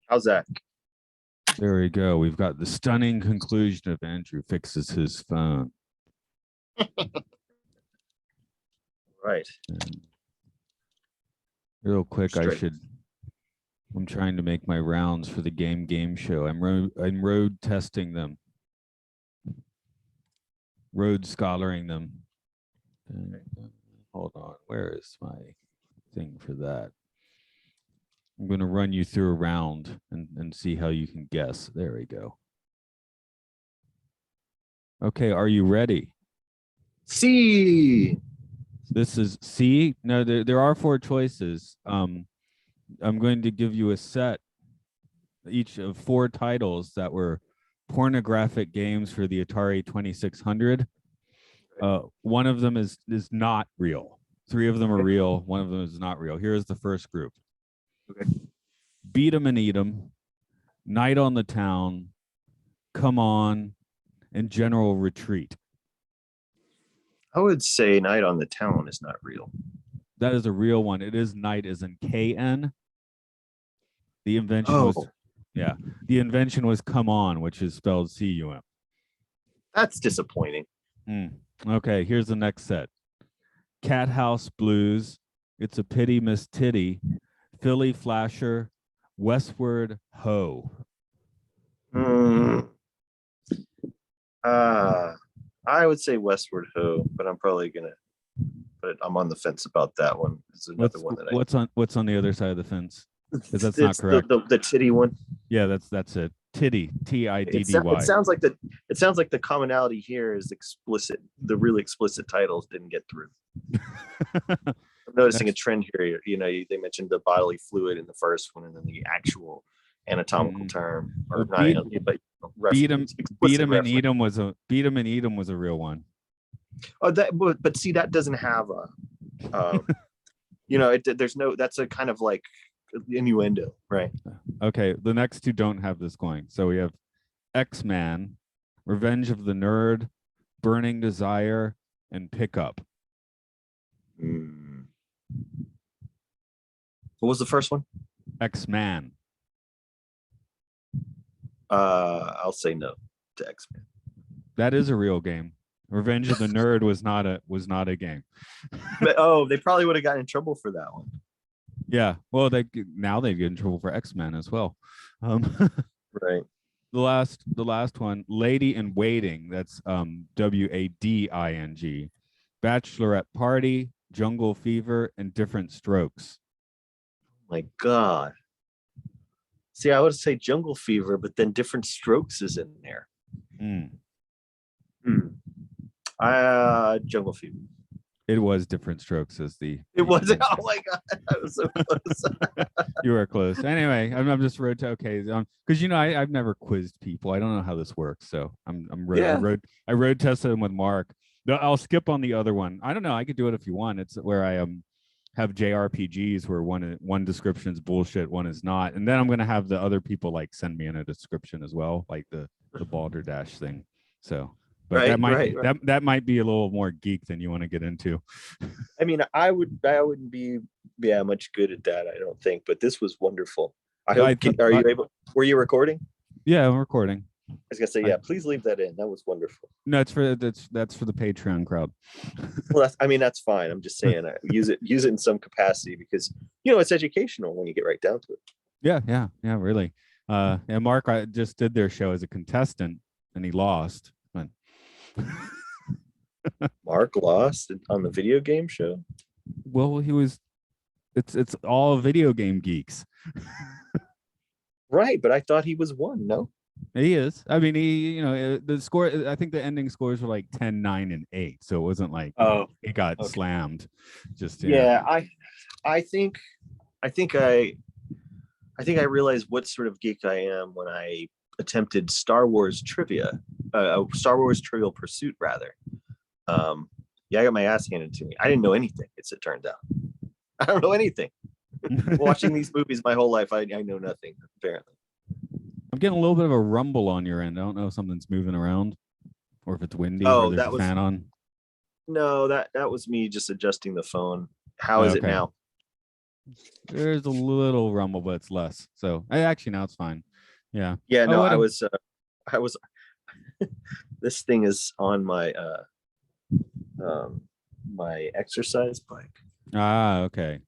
How's that? There we go. We've got the stunning conclusion of Andrew fixes his phone. Right. And real quick, I'm trying to make my rounds for the game show. I'm road testing them. Road scholaring them. Hold on. Where is my thing for that? I'm going to run you through a round and see how you can guess. There we go. Okay, are you ready? C. This is C. No, there are 4 choices. I'm going to give you a set, each of 4 titles that were pornographic games for the Atari 2600. One of them is not real. 3 of them are real. One of them is not real. Here is the first group. Okay. Beat 'em and Eat 'em, Night on the Town, Come On, and General Retreat. I would say Night on the Town is not real. That is a real one. It is Night as in KN. The invention was, yeah. The invention was Come On, which is spelled CUM. That's disappointing. Okay, here's the next set. Cat House Blues, It's a Pity Miss Titty, Philly Flasher, Westward Ho. I would say Westward Ho, but I'm probably but I'm on the fence about that one. It's another one that what's on the other side of the fence? Because that's not correct. The titty one. Yeah, that's it. Titty, TIDDY. It sounds like the commonality here is explicit. The really explicit titles didn't get through. I'm noticing a trend here. They mentioned the bodily fluid in the first one, and then the actual anatomical term. Or well, beat 'em and eat 'em was a real one. Oh, but see, that doesn't have a, there's no. That's a kind of like innuendo, right? Okay, the next 2 don't have this going. So we have X-Man, Revenge of the Nerd, Burning Desire, and Pickup. What was the first one? X-Man. I'll say no to X-Man. That is a real game. Revenge of the Nerd was not a game. But, they probably would have gotten in trouble for that one. Yeah, well, they get in trouble for X-Men as well. Right. The last one, Lady in Waiting. That's WADING. Bachelorette Party, Jungle Fever, and Different Strokes. My God. See, I would say Jungle Fever, but then Different Strokes is in there. Jungle Fever. It was Different Strokes as It was. Oh my God, I was so close. You were close. Anyway, I'm just road to because I've never quizzed people. I don't know how this works, so I road tested them with Mark. I'll skip on the other one. I don't know. I could do it if you want. It's where I have JRPGs where one description is bullshit, one is not, and then I'm gonna have the other people like send me in a description as well, like the Balderdash thing. So. But that might be a little more geek than you want to get into. I mean, I wouldn't be much good at that, I don't think. But this was wonderful. Were you recording? Yeah, I'm recording. I was gonna say, please leave that in. That was wonderful. No, that's for the Patreon crowd. Well, that's fine. I'm just saying, use it in some capacity because it's educational when you get right down to it. Yeah, really. And Mark, I just did their show as a contestant, and he lost. Mark lost on the video game show. Well, it's all video game geeks. Right, but I thought he was one. No, he is. I mean, the score, I think the ending scores were like 10, 9, and 8. So it wasn't like he got slammed. Just I think I realized what sort of geek I am when I attempted Star Wars trivia, Star Wars Trivial Pursuit, rather. I got my ass handed to me. I didn't know anything. It turned out I don't know anything. Watching these movies my whole life, I know nothing. Apparently, I'm getting a little bit of a rumble on your end. I don't know if something's moving around or if it's windy. Oh, or there's a fan on. No, that was me just adjusting the phone. How is it now? There's a little rumble, but it's less. So actually now it's fine. Yeah. Yeah, Oh, no, what I was this thing is on my exercise bike. Okay.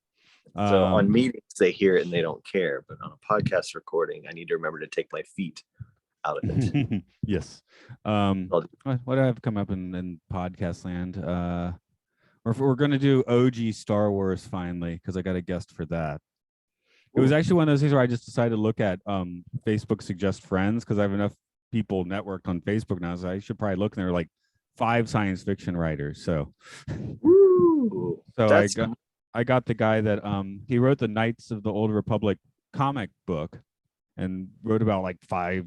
So on meetings they hear it and they don't care, but on a podcast recording, I need to remember to take my feet out of it. Yes. What do I have come up in podcast land? We're going to do OG Star Wars finally because I got a guest for that. It was actually one of those things where I just decided to look at Facebook suggest friends because I have enough people networked on Facebook now, so I should probably look. And there were like 5 science fiction writers. So, I got the guy that he wrote the Knights of the Old Republic comic book and wrote about like 5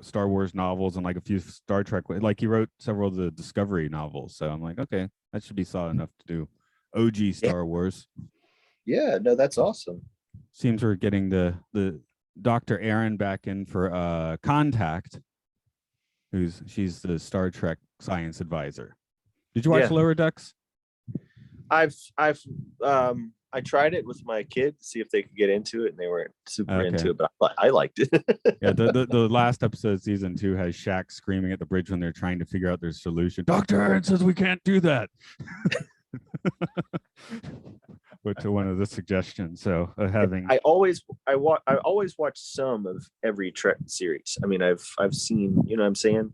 Star Wars novels and like a few Star Trek. Like he wrote several of the Discovery novels. So I'm like, okay, that should be solid enough to do OG Star Wars. Yeah, no, that's awesome. Seems we're getting the Dr. Aaron back in for Contact, she's the Star Trek science advisor. Did you watch Lower Decks? I tried it with my kid to see if they could get into it, and they weren't super into it, but I liked it. Yeah, the last episode of season 2 has Shaq screaming at the bridge when they're trying to figure out their solution. Dr. Aaron says we can't do that. Which to one of the suggestions. So having I always watch some of every Trek series. I mean, I've seen, you know what I'm saying?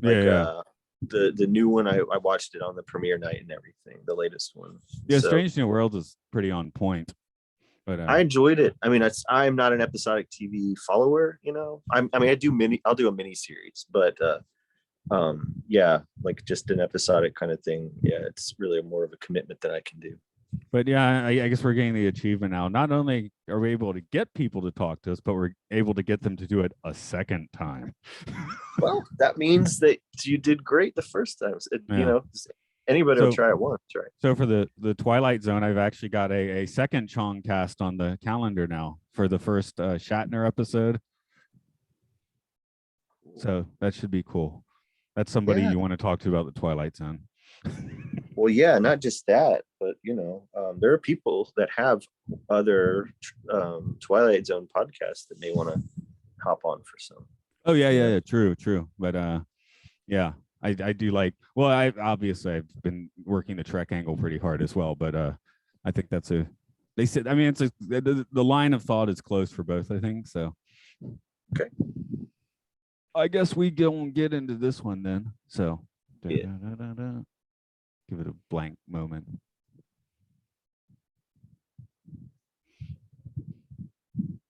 Like, the new one, I watched it on the premiere night and everything, the latest one. Yeah, so, Strange New Worlds is pretty on point. But I enjoyed it. I mean, I'm not an episodic TV follower, you know. I'll do a mini series, but yeah, like just an episodic kind of thing. Yeah, it's really more of a commitment that I can do. But yeah, I guess we're getting the achievement now. Not only are we able to get people to talk to us, but we're able to get them to do it a second time. Well, that means that you did great the first time. You know, anybody will try it once, right? So for the Twilight Zone, I've actually got a second Chong cast on the calendar now for the first Shatner episode. So that should be cool. That's somebody you want to talk to about the Twilight Zone. Well, yeah, not just that, but you know, there are people that have other Twilight Zone podcasts that may want to hop on for some. Oh yeah, true. But yeah, I do like. Well, I've been working the Trek angle pretty hard as well, but I think that's they said. I mean, it's the line of thought is close for both. I think so. Okay. I guess we don't get into this one then. So. Yeah. Give it a blank moment.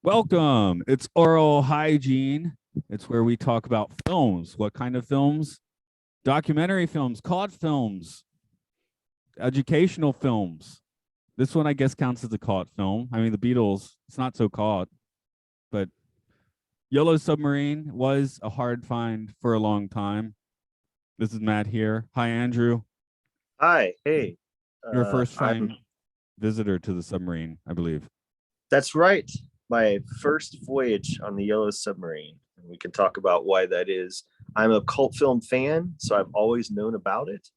Welcome. It's Aural Hygiene. It's where we talk about films. What kind of films? Documentary films, cult films, educational films. This one, I guess, counts as a cult film. I mean, the Beatles, it's not so cult, but Yellow Submarine was a hard find for a long time. This is Matt here. Hi, Andrew. Hi. Hey. Your first time visitor to the submarine, I believe. That's right. My first voyage on the Yellow Submarine. And we can talk about why that is. I'm a cult film fan, so I've always known about it.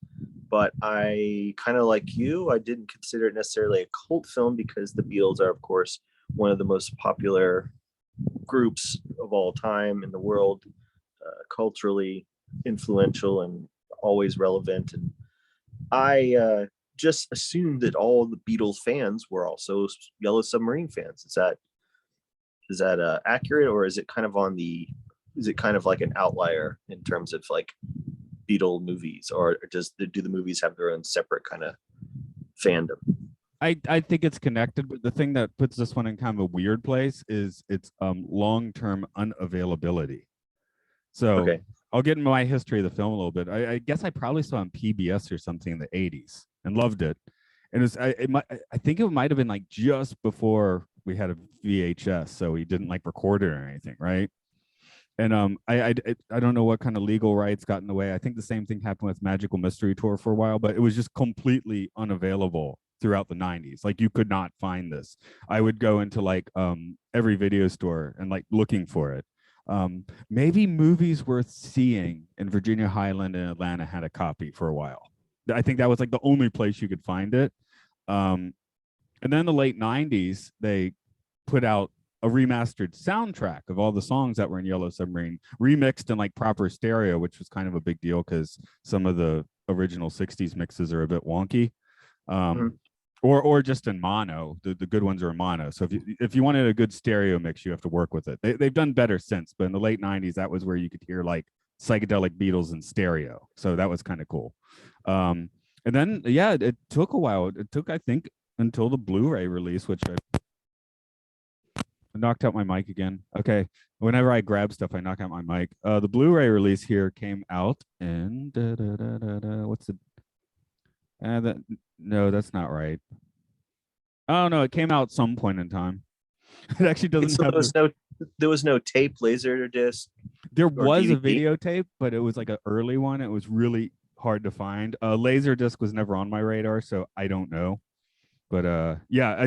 But I kind of like you, I didn't consider it necessarily a cult film because the Beatles are, of course, one of the most popular groups of all time in the world, culturally influential and always relevant. And I just assumed that all the Beatles fans were also Yellow Submarine fans. Is that accurate, or is it kind of like an outlier in terms of like Beatle movies, or do the movies have their own separate kind of fandom? I think it's connected, but the thing that puts this one in kind of a weird place is its long-term unavailability. So I'll get into my history of the film a little bit. I guess I probably saw on PBS or something in the 80s and loved it. And I think it might have been like just before we had a VHS, so we didn't like record it or anything, right? And I don't know what kind of legal rights got in the way. I think the same thing happened with Magical Mystery Tour for a while, but it was just completely unavailable throughout the 90s. Like you could not find this. I would go into like every video store and like looking for it. Maybe Movies Worth Seeing in Virginia Highland and Atlanta had a copy for a while. I think that was like the only place you could find it. And then in the late 90s, they put out a remastered soundtrack of all the songs that were in Yellow Submarine, remixed in like proper stereo, which was kind of a big deal because some of the original 60s mixes are a bit wonky. Or just in mono. The good ones are in mono. So if you wanted a good stereo mix, you have to work with it. They've done better since, but in the late 90s, that was where you could hear like psychedelic Beatles in stereo. So that was kind of cool. And then, yeah, it took a while. It took, I think, until the Blu-ray release, which I knocked out my mic again. Okay. Whenever I grab stuff, I knock out my mic. The Blu-ray release here came out in what's it? No, that's not right. Oh no, it came out some point in time. It actually doesn't So have. there was no tape, laser disc. There was DVD? a videotape, but it was like an early one. It was really hard to find. Laser disc was never on my radar, so I don't know. But yeah,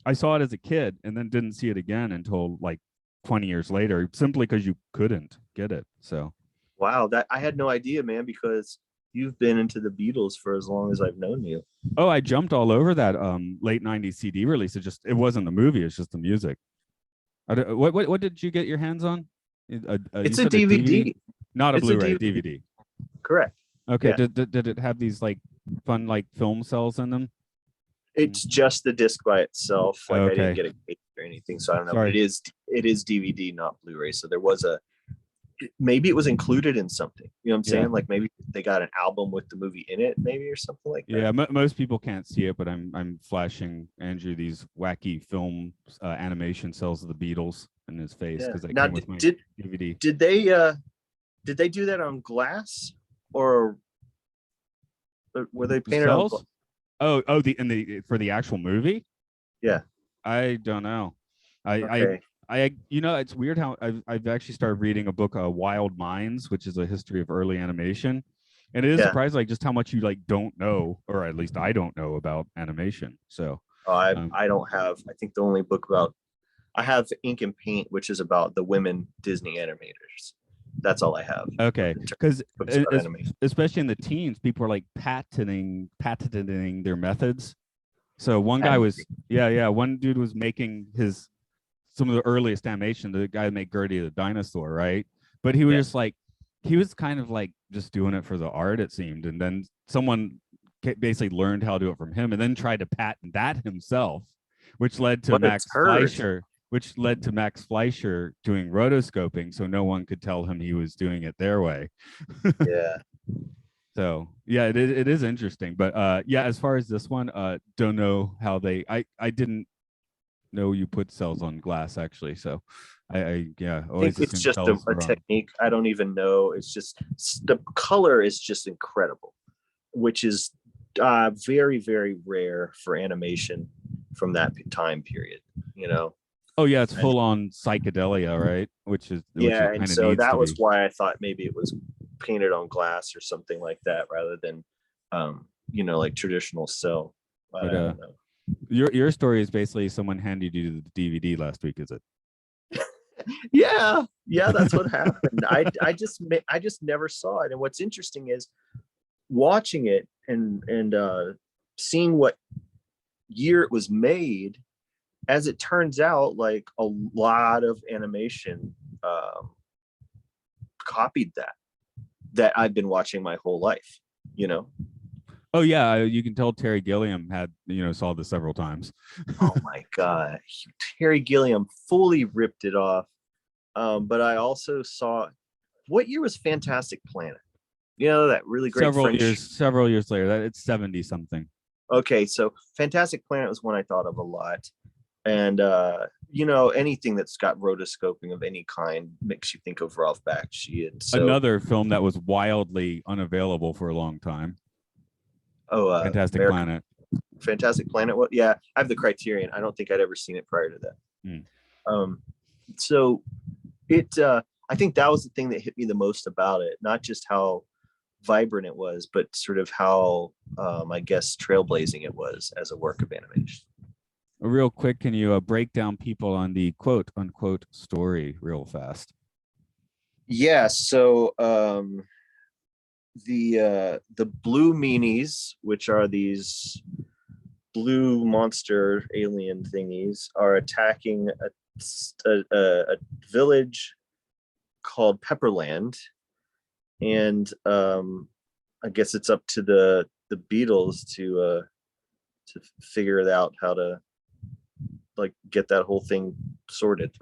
I saw it as a kid and then didn't see it again until like 20 years later, simply because you couldn't get it. So wow, that I had no idea, man, because you've been into the Beatles for as long as I've known you. oh, I jumped all over that late 90s CD release. It wasn't the movie, it's just the music. What did you get your hands on? It's a DVD. Not a It's Blu-ray, a DVD. DVD. Correct. Okay. Yeah. Did it have these like fun like film cells in them? It's just the disc by itself. Like I Okay. didn't get a case or anything, so I don't know. Sorry. But it is DVD, not Blu-ray. So there was maybe it was included in something. You know what I'm saying? Yeah. Like maybe they got an album with the movie in it, maybe, or something like that. Yeah, most people can't see it, but I'm flashing Andrew these wacky film animation cells of the Beatles in his face because they came with my DVD. Did they do that on glass or were they painted on cells? Oh, for the actual movie? Yeah. I don't know. Okay. I it's weird how I've actually started reading a book, Wild Minds, which is a history of early animation, and it is surprising like just how much you like don't know, or at least I don't know about animation. So I don't have. I think the only book about I have Ink and Paint, which is about the women Disney animators. That's all I have. Okay, because especially in the teens, people are like patenting their methods. So one guy was one dude was making some of the earliest animation, the guy that made Gertie the dinosaur, right? But he was just like, he was kind of like just doing it for the art, it seemed. And then someone basically learned how to do it from him and then tried to patent that himself, which led to Max Fleischer doing rotoscoping. So no one could tell him he was doing it their way. Yeah. So yeah, it is interesting. But yeah, as far as this one, don't know how I didn't know you put cells on glass actually. So I always think it's just a technique. I don't even know. It's just the color is just incredible, which is very, very rare for animation from that time period, you know. Oh yeah, it's full on psychedelia, right? Which and so that was why I thought maybe it was painted on glass or something like that rather than like traditional cell. I don't know. Your story is basically someone handed you the DVD last week, is it? yeah, that's what happened. I just never saw it. And what's interesting is watching it and seeing what year it was made. As it turns out, like a lot of animation copied that I've been watching my whole life, you know. Oh yeah, you can tell Terry Gilliam had saw this several times. Oh my god, Terry Gilliam fully ripped it off. But I also saw, what year was Fantastic Planet? That really great several years later. That it's 70 something. Okay, so Fantastic Planet was one I thought of a lot, and anything that's got rotoscoping of any kind makes you think of Ralph Bakshi. And so, another film that was wildly unavailable for a long time. Fantastic Planet. Fantastic Planet. Well, yeah, I have the Criterion. I don't think I'd ever seen it prior to that. So it, I think that was the thing that hit me the most about it. Not just how vibrant it was, but sort of how, I guess, trailblazing it was as a work of animation. Real quick, can you break down people on the quote unquote story real fast? Yeah. So, the blue meanies, which are these blue monster alien thingies are attacking a village called Pepperland, and I guess it's up to the Beatles to figure it out how to like get that whole thing sorted.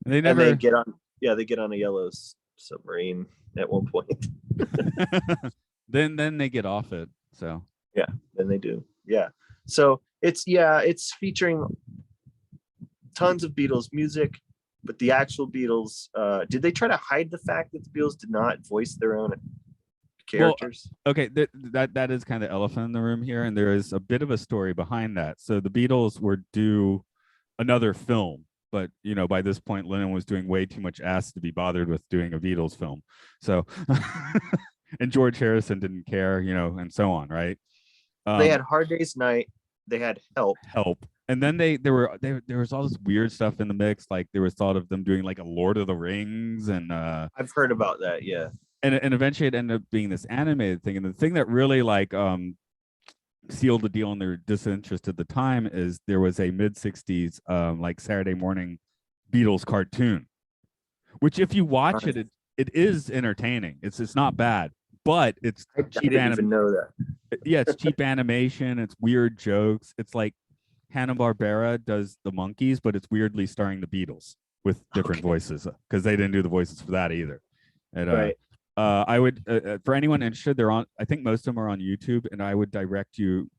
They And never. they get on, yeah, they get on a yellow submarine at one point. then they get off it. So Yeah, then they do. Yeah. So it's featuring tons of Beatles music, but the actual Beatles, did they try to hide the fact that the Beatles did not voice their own characters? Okay, that is kind of elephant in the room here, and there is a bit of a story behind that. So the Beatles were due another film, but by this point Lennon was doing way too much ass to be bothered with doing a Beatles film. So and George Harrison didn't care, and so on, right? They had Hard Day's Night, they had Help. And then there was all this weird stuff in the mix, like there was thought of them doing like a Lord of the Rings, and I've heard about that, yeah. And eventually it ended up being this animated thing. And the thing that really like sealed the deal in their disinterest at the time is there was a mid-60s like Saturday morning Beatles cartoon, which if you watch it is entertaining. It's not bad, but it's cheap. I didn't even know that. Yeah, it's cheap animation. It's weird jokes. It's like Hanna-Barbera does the Monkeys, but it's weirdly starring the Beatles with different voices, because they didn't do the voices for that either. And, right. I would, for anyone interested, they're on, I think most of them are on YouTube, and I would direct you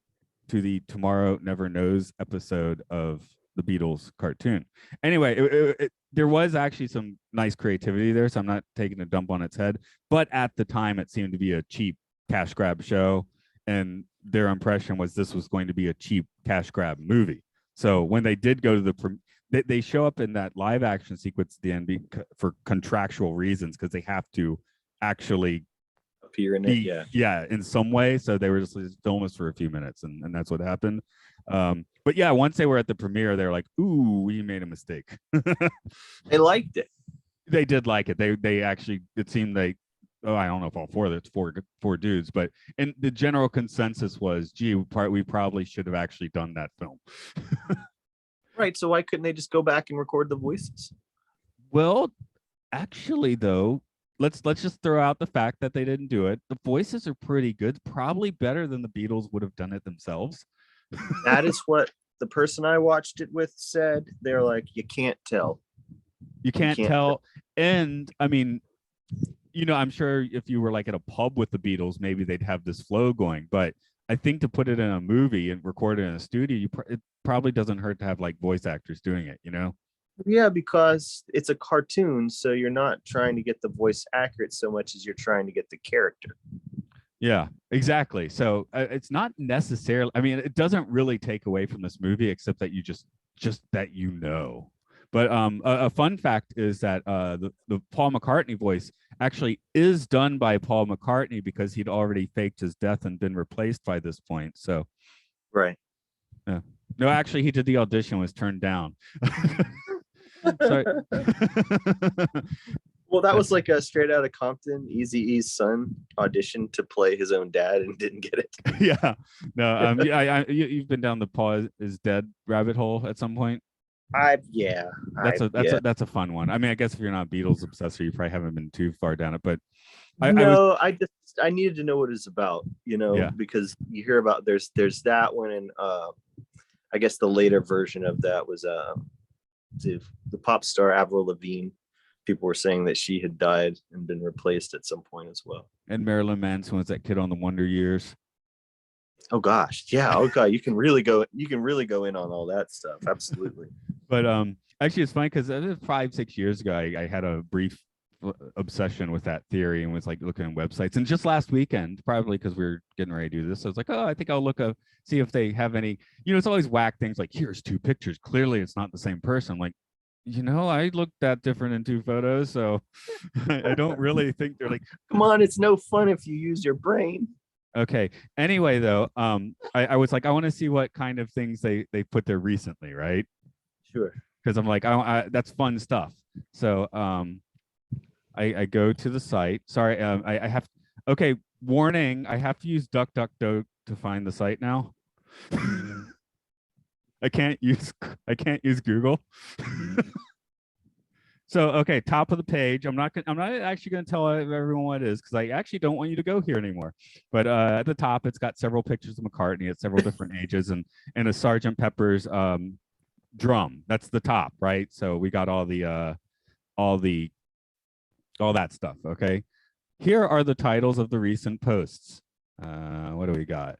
to the Tomorrow Never Knows episode of the Beatles cartoon. Anyway, there was actually some nice creativity there, so I'm not taking a dump on its head, but at the time it seemed to be a cheap cash grab show, and their impression was this was going to be a cheap cash grab movie. So when they did go to they show up in that live action sequence at the end for contractual reasons, because they have to actually appear in it, in some way. So they were just film us for a few minutes, and that's what happened. But yeah, once they were at the premiere, they're like, ooh, we made a mistake. They liked it. They did like it. They actually, it seemed I don't know if all four, there's four dudes, but and the general consensus was, gee, we probably should have actually done that film. Right. So why couldn't they just go back and record the voices? Well, actually though, let's just throw out the fact that they didn't do it. The voices are pretty good, probably better than the Beatles would have done it themselves. That is what the person I watched it with said. They're like, you can't tell. You can't tell. And I mean, I'm sure if you were like at a pub with the Beatles, maybe they'd have this flow going. But I think to put it in a movie and record it in a studio, it probably doesn't hurt to have like voice actors doing it, Yeah, because it's a cartoon, so you're not trying to get the voice accurate so much as you're trying to get the character. Yeah, exactly. So it's not necessarily, I mean, it doesn't really take away from this movie, except that you just that But a fun fact is that the Paul McCartney voice actually is done by Paul McCartney, because he'd already faked his death and been replaced by this point. So, right. Yeah. No, actually, he did the audition, was turned down. Sorry. Well, that was like a Straight Outta Compton, Eazy-E's son auditioned to play his own dad and didn't get it. Yeah. No. You've been down the Paul is dead rabbit hole at some point. That's a fun one. I mean, I guess if you're not Beatles obsessed, you probably haven't been too far down it. But I needed to know what it's about, because you hear about there's that one, and I guess the later version of that was the pop star Avril Lavigne. People were saying that she had died and been replaced at some point as well. And Marilyn Manson was that kid on the Wonder Years. Oh gosh, yeah. Oh god, you can really go in on all that stuff. Absolutely. But actually, it's funny because 5-6 years ago, I had a brief obsession with that theory and was like looking at websites. And just last weekend, probably because we were getting ready to do this, I was like, oh, I think I'll look up, see if they have any. It's always whack things like, here's 2 pictures. Clearly, it's not the same person. I'm like, I looked that different in 2 photos, so I don't really think they're like. Come on, it's no fun if you use your brain. Okay. Anyway, though, I was like, I want to see what kind of things they put there recently, right? Sure. Because I'm like, that's fun stuff. So I go to the site. Sorry, I have. Okay, warning. I have to use DuckDuckGo to find the site now. I can't use Google. So okay, top of the page. I'm not actually gonna tell everyone what it is because I actually don't want you to go here anymore. But at the top, it's got several pictures of McCartney at several different ages and a Sgt. Pepper's drum. That's the top, right? So we got all that stuff. Okay. Here are the titles of the recent posts. What do we got?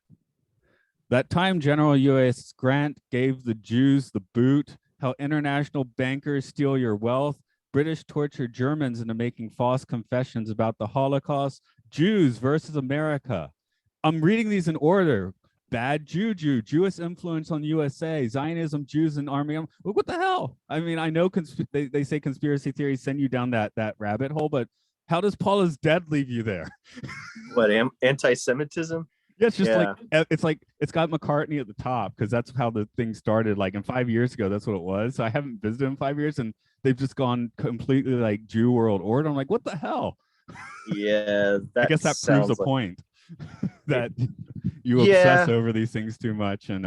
That time General U.S. Grant gave the Jews the boot, how international bankers steal your wealth, British torture Germans into making false confessions about the Holocaust, Jews versus America. I'm reading these in order. Bad juju, Jewish influence on USA, Zionism, Jews and army. What the hell? I mean, I know they say conspiracy theories send you down that rabbit hole, but how does Paula's dead leave you there? What, anti-Semitism? Yeah, it's just it's got McCartney at the top because that's how the thing started. Like, and 5 years ago, that's what it was. So I haven't visited in 5 years, and they've just gone completely like Jew world order. I'm like, what the hell? Yeah, I guess that proves a point that you obsess over these things too much, and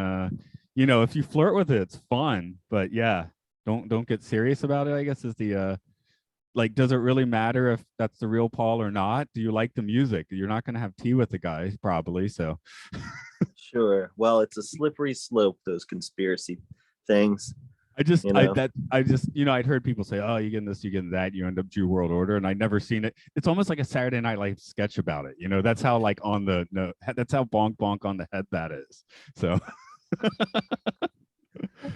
if you flirt with it, it's fun. But yeah, don't get serious about it, I guess, is the like, does it really matter if that's the real Paul or not? Do you like the music? You're not going to have tea with the guy, probably. So, sure. Well, it's a slippery slope, those conspiracy things. I'd heard people say, "Oh, you get this, you get that, you end up Jew World Order," and I'd never seen it. It's almost like a Saturday Night Live sketch about it. That's how that's how bonk bonk on the head that is. So,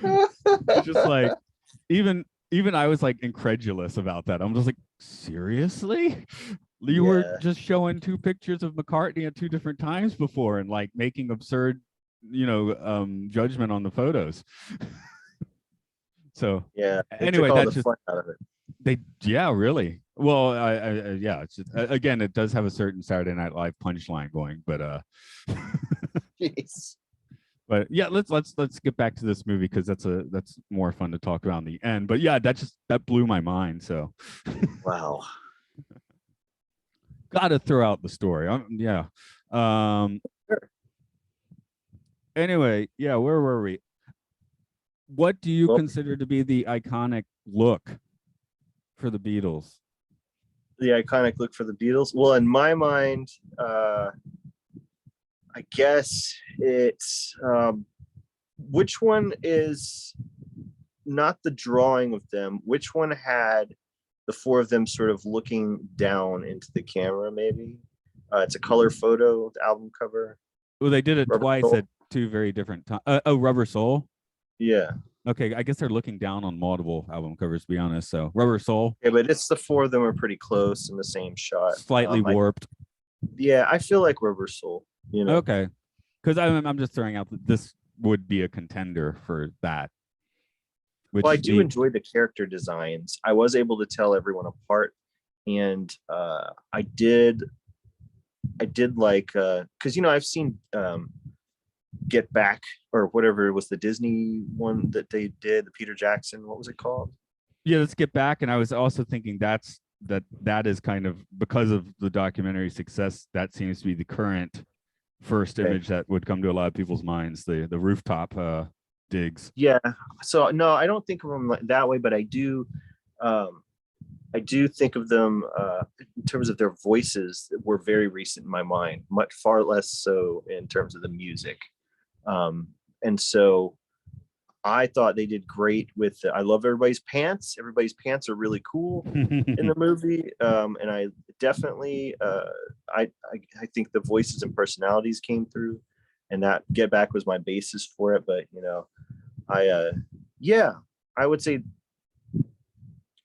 it's just like even I was like incredulous about that. I'm just like, seriously? You were just showing two pictures of McCartney at two different times before and like making absurd, judgment on the photos. So anyway, that's just fun out of it. Really. Well, it's just, again, it does have a certain Saturday Night Live punchline going, but Jeez. But yeah, let's get back to this movie because that's more fun to talk about in the end. But yeah, that blew my mind. So wow. Gotta throw out the story. Sure. Anyway, where were we? What do you consider to be the iconic look for the Beatles? The iconic look for the Beatles? Well, in my mind, I guess it's which one is not the drawing of them? Which one had the four of them sort of looking down into the camera? Maybe it's a color photo, the album cover. Well, they did it twice at two very different times. Rubber Soul. Yeah. Okay, I guess they're looking down on multiple album covers, to be honest. So Rubber Soul. Yeah, but it's the four of them are pretty close in the same shot. Slightly warped. I feel like Rubber Soul. Okay, because I'm just throwing out that this would be a contender for that. Well, I do enjoy the character designs. I was able to tell everyone apart, and I did like because I've seen Get Back or whatever it was, the Disney one that they did, the Peter Jackson. What was it called? Yeah, let's Get Back. And I was also thinking that is kind of, because of the documentary success, that seems to be the current first image that would come to a lot of people's minds, the rooftop digs. Yeah. So no, I don't think of them that way, but I do think of them in terms of their voices that were very recent in my mind, much far less so in terms of the music. And so I thought they did great with I love everybody's pants. Everybody's pants are really cool in the movie. And I definitely I think the voices and personalities came through, and that Get Back was my basis for it. But I would say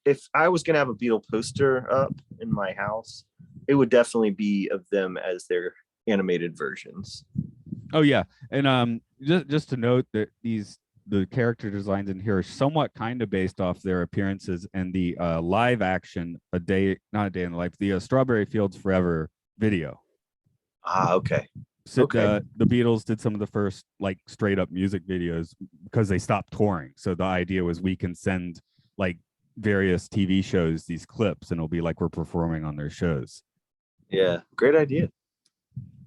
if I was gonna have a Beatle poster up in my house, it would definitely be of them as their animated versions. Oh yeah, and just to note that the character designs in here are somewhat kind of based off their appearances in the live action not a day in the life, the Strawberry Fields Forever video. Okay. So the Beatles did some of the first like straight up music videos because they stopped touring. So the idea was we can send like various TV shows these clips, and it'll be like we're performing on their shows. Yeah, great idea.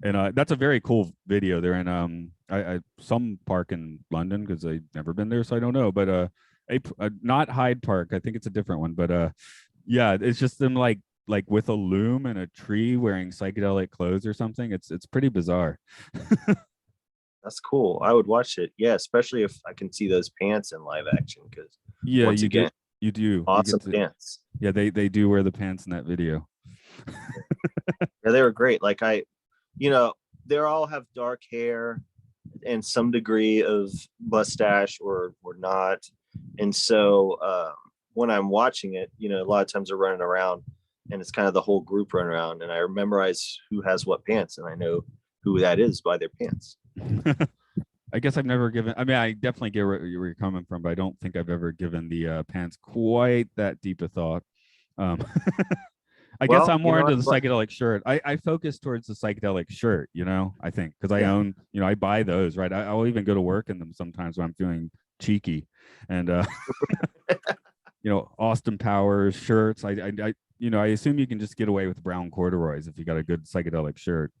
And that's a very cool video. They're in some park in London because I've never been there, so I don't know. But not Hyde Park. I think it's a different one. But yeah, it's just them like with a loom and a tree wearing psychedelic clothes or something. It's pretty bizarre. That's cool. I would watch it. Yeah, especially if I can see those pants in live action. Because Yeah, once you again, get you do. You awesome get to, pants. yeah, they do wear the pants in that video. Yeah, they were great. Like they all have dark hair and some degree of mustache or not. And so when I'm watching it, a lot of times they're running around and it's kind of the whole group running around. And I memorize who has what pants and I know who that is by their pants. I guess I've never given. I mean, I definitely get where you're coming from, but I don't think I've ever given the pants quite that deep a thought. I guess I'm more into the psychedelic shirt. I focus towards the psychedelic shirt, I think, because I own, I buy those, right? I'll even go to work in them sometimes when I'm feeling cheeky. And, Austin Powers shirts. I assume you can just get away with brown corduroys if you got a good psychedelic shirt.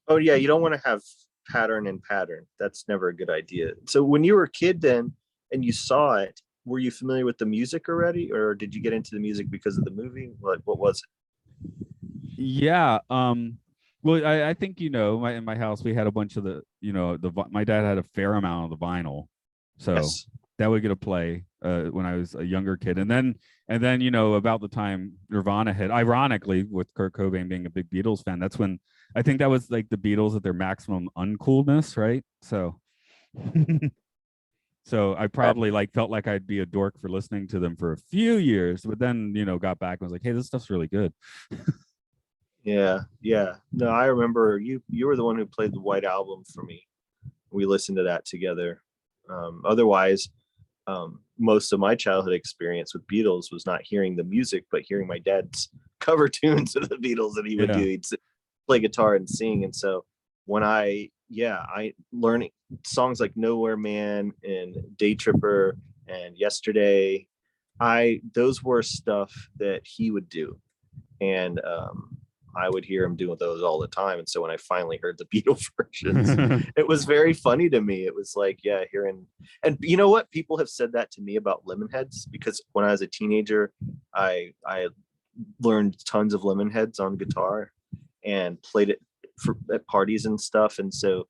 Oh, yeah. You don't want to have pattern and pattern. That's never a good idea. So when you were a kid then and you saw it, were you familiar with the music already, or did you get into the music because of the movie? What was it? Yeah. Well, I think in my house we had a bunch of my dad had a fair amount of the vinyl, so yes. That would get to play when I was a younger kid, and then about the time Nirvana hit, ironically with Kurt Cobain being a big Beatles fan, that's when I think that was like the Beatles at their maximum uncoolness, right? So. So I probably felt like I'd be a dork for listening to them for a few years, but then got back and was like, hey, this stuff's really good. Yeah. No, I remember you were the one who played the White Album for me. We listened to that together. Otherwise, most of my childhood experience with Beatles was not hearing the music, but hearing my dad's cover tunes of the Beatles that he would do. He'd play guitar and sing. And so when I learning songs like Nowhere Man and Day Tripper and Yesterday, those were stuff that he would do. And I would hear him doing those all the time. And so when I finally heard the Beatles versions, it was very funny to me. It was like, hearing, and you know what? People have said that to me about Lemonheads, because when I was a teenager, I learned tons of Lemonheads on guitar and played it at parties and stuff. And so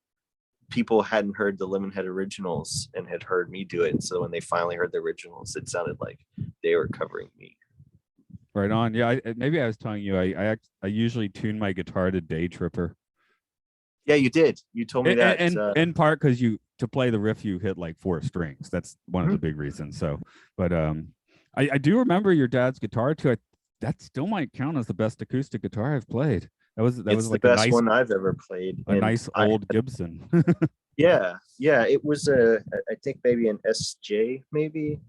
people hadn't heard the Lemonhead originals and had heard me do it. And so when they finally heard the originals, it sounded like they were covering me. Right on. Yeah, maybe I was telling you I usually tune my guitar to Day Tripper. Yeah, you did. You told me that. And in part because to play the riff you hit like 4 strings. That's one of the big reasons. So, but I do remember your dad's guitar too. That still might count as the best acoustic guitar I've played. That was like the best one I've ever played. A nice old Gibson. Yeah. It was I think maybe an SJ maybe.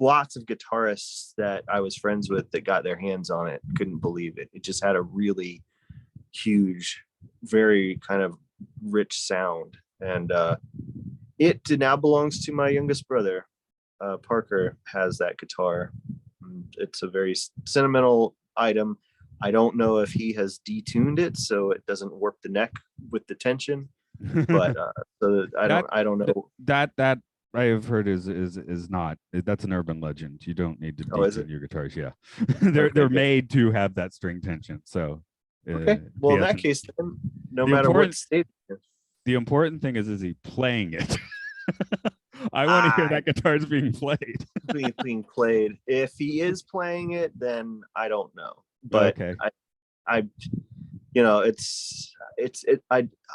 Lots of guitarists that I was friends with that got their hands on it couldn't believe it. It just had a really huge, very kind of rich sound. And it now belongs to my youngest brother. Parker has that guitar. It's a very sentimental item. I don't know if he has detuned it so it doesn't warp the neck with the tension, but so I don't know. That I have heard is not. That's an urban legend. You don't need to detune your guitars. Yeah, they're made to have that string tension. So okay. Well, in that case, then, no matter what state. The important thing is he playing it? I want to hear that guitar's being played. being played. If he is playing it, then I don't know. But okay. I I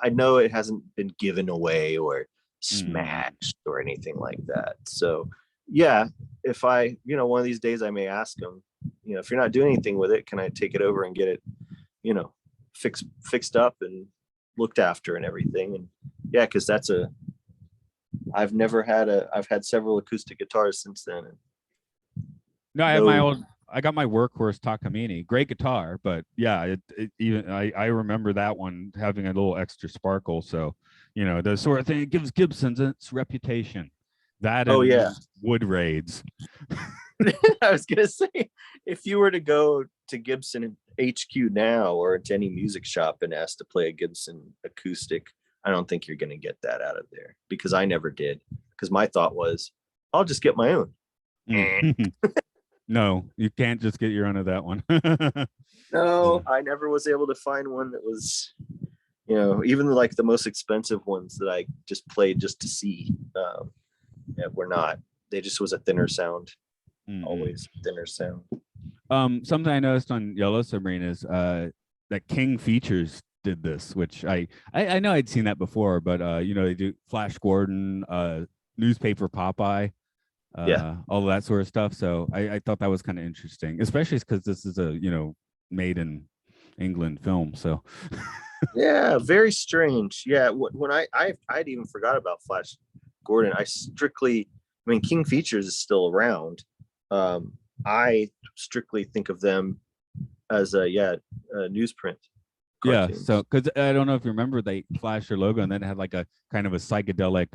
know it hasn't been given away or smashed or anything like that. So yeah, if I, one of these days I may ask him, if you're not doing anything with it, can I take it over and get it, fixed up and looked after and everything? And yeah, because I've had several acoustic guitars since then. No, I got my workhorse Takamine, great guitar, but yeah, I remember that one having a little extra sparkle. So, the sort of thing it gives Gibson's its reputation. That wood raids. I was gonna say, if you were to go to Gibson HQ now or to any music shop and ask to play a Gibson acoustic, I don't think you're going to get that out of there, because I never did. Because my thought was, I'll just get my own. No, you can't just get your own of that one. No, I never was able to find one that was, even like the most expensive ones that I just played just to see. Were not. They just was a thinner sound. Always thinner sound. Something I noticed on Yellow Submarine is that King Features did this, which I know I'd seen that before, but they do Flash Gordon, Newspaper Popeye, all of that sort of stuff. So I thought that was kind of interesting, especially because this is a made in England film. So yeah, very strange. Yeah, when I'd even forgot about Flash Gordon. King Features is still around. I strictly think of them as a newsprint. Yeah, cartoons. so because I don't know if you remember, they flashed their logo and then it had like a kind of a psychedelic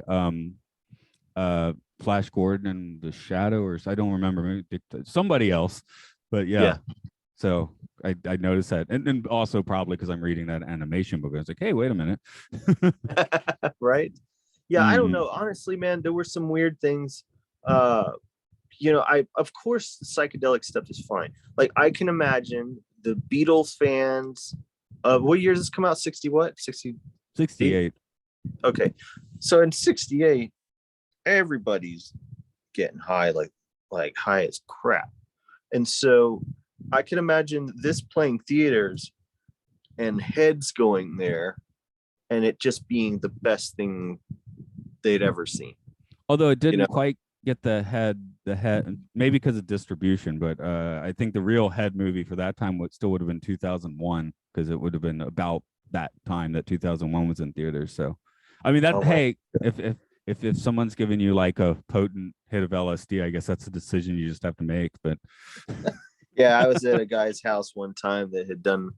Flash Gordon and the Shadow, or I don't remember, maybe somebody else, but yeah. So I noticed that, and also probably because I'm reading that animation book, I was like, hey, wait a minute. Right? Yeah, I don't know. Honestly, man, there were some weird things. Of course the psychedelic stuff is fine. Like I can imagine the Beatles fans. What year does this come out? 60 what? 68. Okay. So in 68, everybody's getting high, like high as crap. And so I can imagine this playing theaters and heads going there and it just being the best thing they'd ever seen. Although it didn't quite get the head, maybe because of distribution, but I think the real head movie for that time would have been 2001, because it would have been about that time that 2001 was in theaters. So, I mean, if someone's giving you like a potent hit of LSD, I guess that's a decision you just have to make. But yeah, I was at a guy's house one time that had done.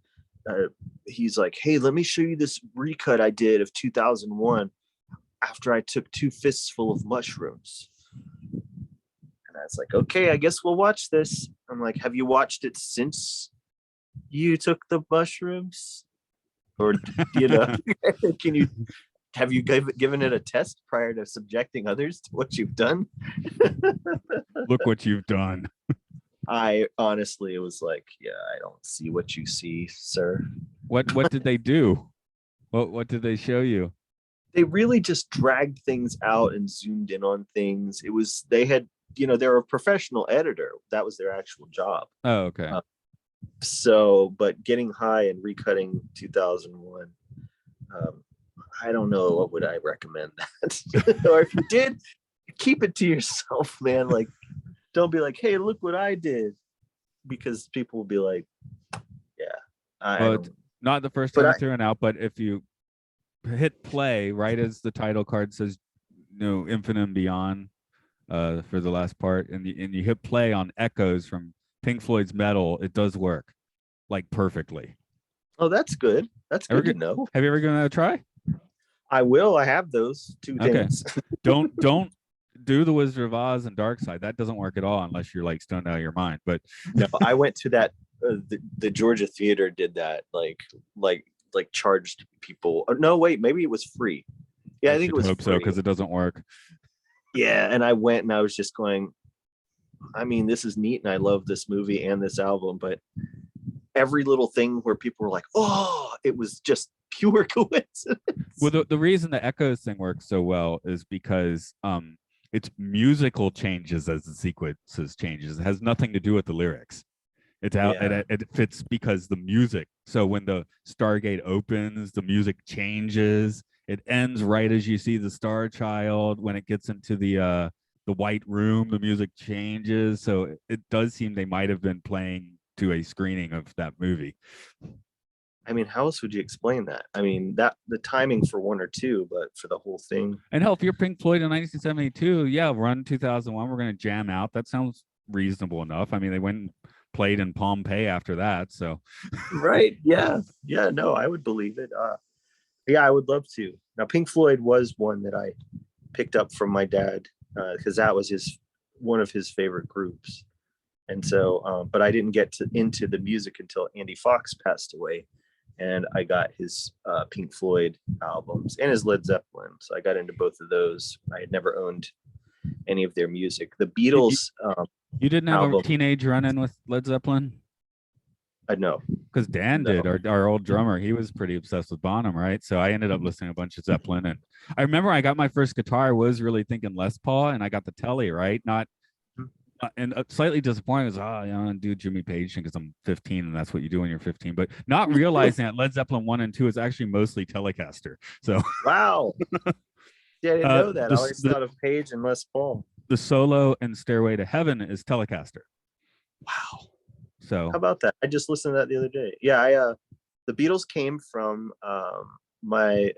He's like, "Hey, let me show you this recut I did of 2001 after I took 2 fistful of mushrooms." And I was like, "Okay, I guess we'll watch this." I'm like, "Have you watched it since you took the mushrooms, or have you given it a test prior to subjecting others to what you've done?" Look what you've done. I honestly, it was like, yeah, I don't see what you see, sir. What did they do? What did they show you? They really just dragged things out and zoomed in on things. They're a professional editor. That was their actual job. Oh, okay. But getting high and recutting 2001, I don't know. What would I recommend that? Or if you did, keep it to yourself, man. Like, don't be like, "Hey, look what I did," because people will be like, "Yeah." Not the first time I threw it out, but if you hit play right as the title card says, Infinite and Beyond, for the last part, and you hit play on echoes from Pink Floyd's Metal, it does work like perfectly. Oh, that's good. That's good to know. Have you ever given that a try? I will. I have those 2 things. Don't do the Wizard of Oz and Dark Side. That doesn't work at all unless you're like stoned out of your mind. But no, I went to that. The Georgia Theater did that. Like charged people. No, wait, maybe it was free. Yeah, I think it was. Hope so, because it doesn't work. Yeah, and I went and I was just going, I mean, this is neat and I love this movie and this album, but every little thing where people were like, "Oh," it was just pure coincidence. Well, the reason the echoes thing works so well is because it's musical changes as the sequences changes. It has nothing to do with the lyrics. It's how it fits because the music. So when the Stargate opens, the music changes. It ends right as you see the Star Child. When it gets into the White Room, the music changes. So it does seem they might have been playing to a screening of that movie. I mean, how else would you explain that? I mean, that the timing for 1 or 2, but for the whole thing. And hell, if you're Pink Floyd in 1972, yeah, run 2001, we're going to jam out. That sounds reasonable enough. I mean, they went and played in Pompeii after that, so. Right, yeah. No, I would believe it. Yeah, I would love to. Now, Pink Floyd was one that I picked up from my dad, because that was one of his favorite groups. And so, but I didn't get into the music until Andy Fox passed away, and I got his Pink Floyd albums and his Led Zeppelin. So I got into both of those. I had never owned any of their music. The Beatles. You didn't have album, a teenage run-in with Led Zeppelin? I know. Because Dan did, our old drummer. He was pretty obsessed with Bonham, right? So I ended up listening to a bunch of Zeppelin. And I remember I got my first guitar, was really thinking Les Paul, and I got the Telly, right? Not and slightly disappointed was, I don't do Jimmy Page because I'm 15 and that's what you do when you're 15. But not realizing that Led Zeppelin 1 and 2 is actually mostly Telecaster. So wow. Yeah, I didn't know that. I always thought of Page and Les Paul. The solo and Stairway to Heaven is Telecaster. Wow. So how about that? I just listened to that the other day. Yeah, the Beatles came from my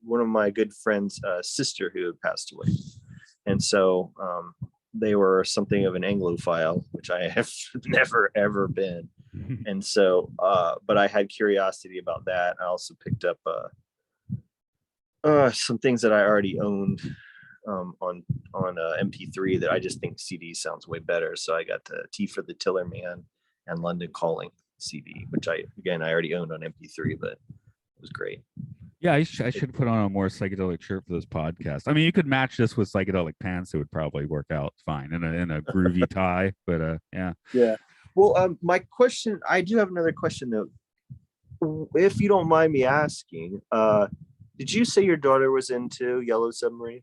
one of my good friends' sister who had passed away, and so they were something of an Anglophile, which I have never ever been. And so, but I had curiosity about that. I also picked up some things that I already owned on MP3 that I just think CD sounds way better. So I got the Tea for the Tiller Man and London Calling CD, which I already owned on MP3, but it was great. Yeah, I should put on a more psychedelic shirt for this podcast. I mean, you could match this with psychedelic pants; it would probably work out fine in a groovy tie. But yeah. Well, my question, I do have another question though, if you don't mind me asking. Did you say your daughter was into Yellow Submarine?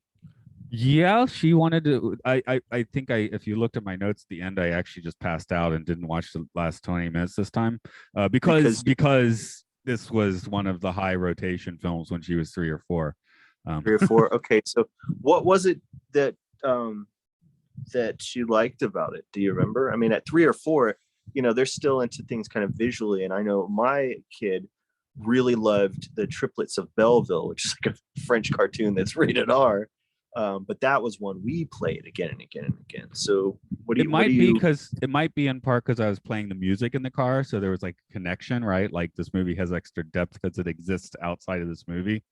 Yeah, she wanted to. I think if you looked at my notes at the end, I actually just passed out and didn't watch the last 20 minutes this time, because this was one of the high rotation films when she was 3 or 4. 3 or 4. Okay, so what was it that that she liked about it? Do you remember? I mean, at 3 or 4, they're still into things kind of visually, and I know my kid really loved the Triplets of Belleville, which is like a French cartoon that's rated R. But that was one we played again and again and again. So it might be in part because I was playing the music in the car, so there was like a connection, right? Like this movie has extra depth because it exists outside of this movie.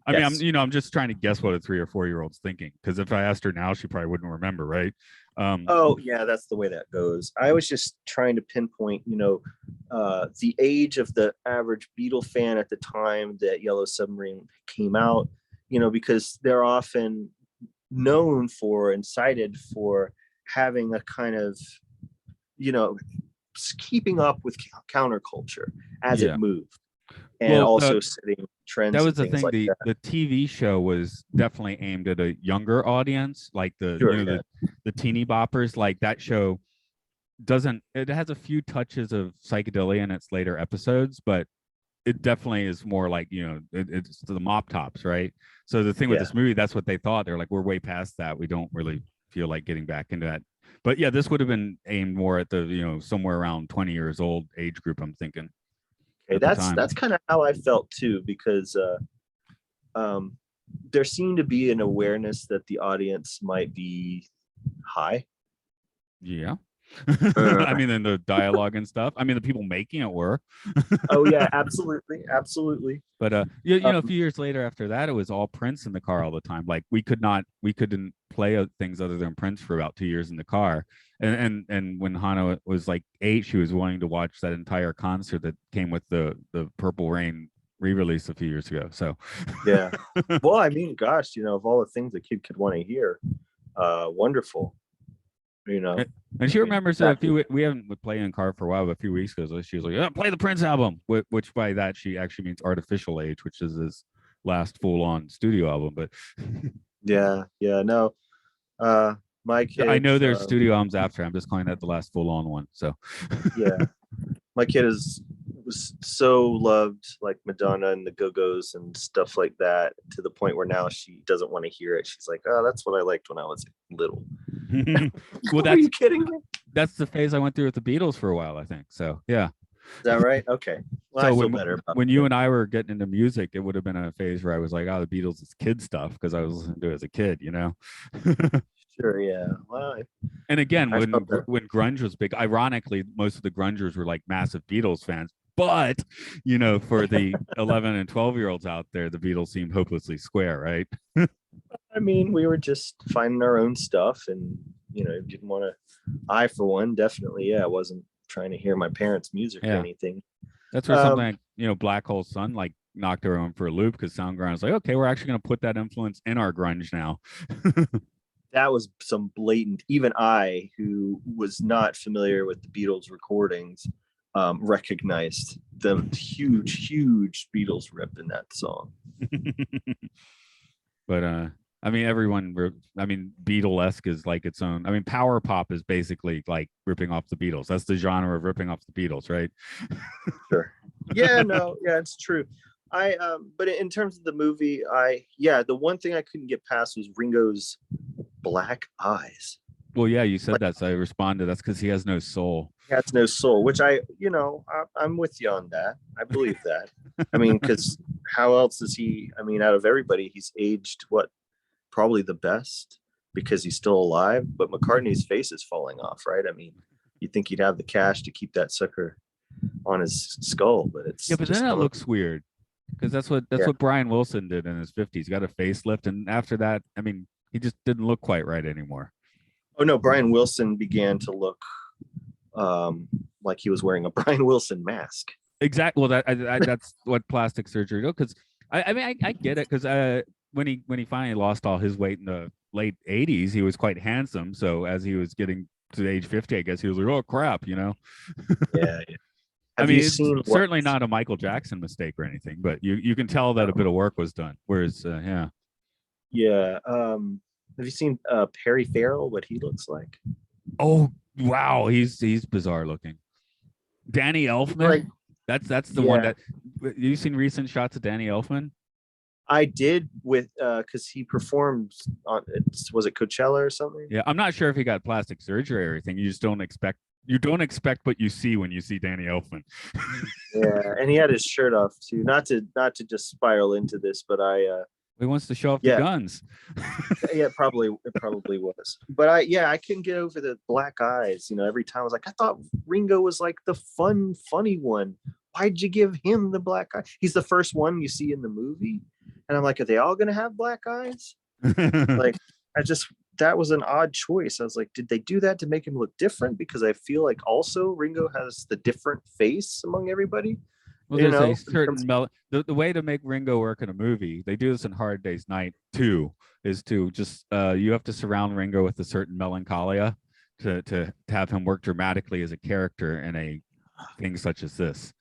I mean, I'm just trying to guess what a 3 or 4-year-old's thinking, because if I asked her now, she probably wouldn't remember, right? Oh yeah, that's the way that goes. I was just trying to pinpoint, the age of the average Beatle fan at the time that Yellow Submarine came out, because they're often known for and cited for having a kind of, keeping up with counterculture as it moved, and also setting trends. That was the thing. The TV show was definitely aimed at a younger audience, like the teeny boppers. Like that show it has a few touches of psychedelia in its later episodes, but it definitely is more like, it's the mop tops, right? So the thing with this movie, that's what they thought. They're like, we're way past that. We don't really feel like getting back into that. But yeah, this would have been aimed more at the, somewhere around 20 years old age group, I'm thinking. Okay, that's kind of how I felt too, because there seemed to be an awareness that the audience might be high. Yeah. I mean, in the dialogue and stuff. I mean, the people making it were. Oh yeah, absolutely. But a few years later after that, it was all Prince in the car all the time. Like we couldn't play things other than Prince for about 2 years in the car. And when Hannah was like 8, she was wanting to watch that entire concert that came with the Purple Rain re-release a few years ago. So yeah. Well, I mean, gosh, of all the things a kid could want to hear, wonderful. And she remembers we haven't been playing in car for a while, but a few weeks ago, she was like, play the Prince album, which by that she actually means Artificial Age, which is his last full-on studio album. But no, my kid, I know there's studio albums after. I'm just calling that the last full-on one. So yeah, my kid was so loved like Madonna and the Go-Go's and stuff like that, to the point where now she doesn't want to hear it. She's like, oh, that's what I liked when I was little. Well, are you kidding me? That's the phase I went through with the Beatles for a while, I think. So yeah. Is that right? Okay. Well, so I feel better about when you and I were getting into music, it would have been a phase where I was like, oh, the Beatles is kid stuff, because I was listening to it as a kid, Sure, yeah. Well, and again, when grunge was big, ironically, most of the grungers were like massive Beatles fans. But, for the 11 and 12-year-olds out there, the Beatles seemed hopelessly square, right? I mean, we were just finding our own stuff, and, didn't want to. I, for one, definitely, yeah, wasn't trying to hear my parents' music or anything. That's where something like, Black Hole Sun like knocked everyone for a loop, because Soundgarden's like, okay, we're actually going to put that influence in our grunge now. That was some blatant. Even I, who was not familiar with the Beatles recordings, recognized the huge Beatles rip in that song. But I mean, Beatlesque is like its own. I mean, power pop is basically like ripping off the Beatles. That's the genre of ripping off the Beatles, right? Sure. Yeah, it's true. But in terms of the movie, the one thing I couldn't get past was Ringo's black eyes. Well, yeah, you said that, so I responded. That's because he has no soul. He has no soul, which I'm with you on that. I believe that. I mean, because how else is he? I mean, out of everybody, he's aged probably the best because he's still alive. But McCartney's face is falling off, right? I mean, you'd think he'd have the cash to keep that sucker on his skull, but it's but then that looks weird, because that's what Brian Wilson did in his 50s. He got a facelift, and after that, I mean, he just didn't look quite right anymore. Oh no, Brian Wilson began to look like he was wearing a Brian Wilson mask. Exactly. Well, that's what plastic surgery does. Because I get it, because when he finally lost all his weight in the late 80s, he was quite handsome. So as he was getting to age 50, I guess he was like, oh crap, Yeah. I mean, it's certainly not a Michael Jackson mistake or anything, but you can tell that a bit of work was done. Whereas, yeah. Have you seen Perry Farrell? What he looks like? Oh wow, he's bizarre looking. Danny Elfman. That's the one that you've seen recent shots of Danny Elfman. I did with because he performed on was it Coachella or something? Yeah, I'm not sure if he got plastic surgery or anything. You just don't expect. You don't expect what you see when you see Danny Elfman. Yeah, and he had his shirt off too. Not to just spiral into this, but he wants to show off the guns. Yeah, it probably was. But I couldn't get over the black eyes. Every time I was like, I thought Ringo was like the funny one. Why'd you give him the black eye? He's the first one you see in the movie. And I'm like, are they all gonna have black eyes? Like, that was an odd choice. I was like, did they do that to make him look different? Because I feel like also Ringo has the different face among everybody. Well, there's a certain the way to make Ringo work in a movie, they do this in Hard Day's Night too, is to just you have to surround Ringo with a certain melancholia to have him work dramatically as a character in a thing such as this.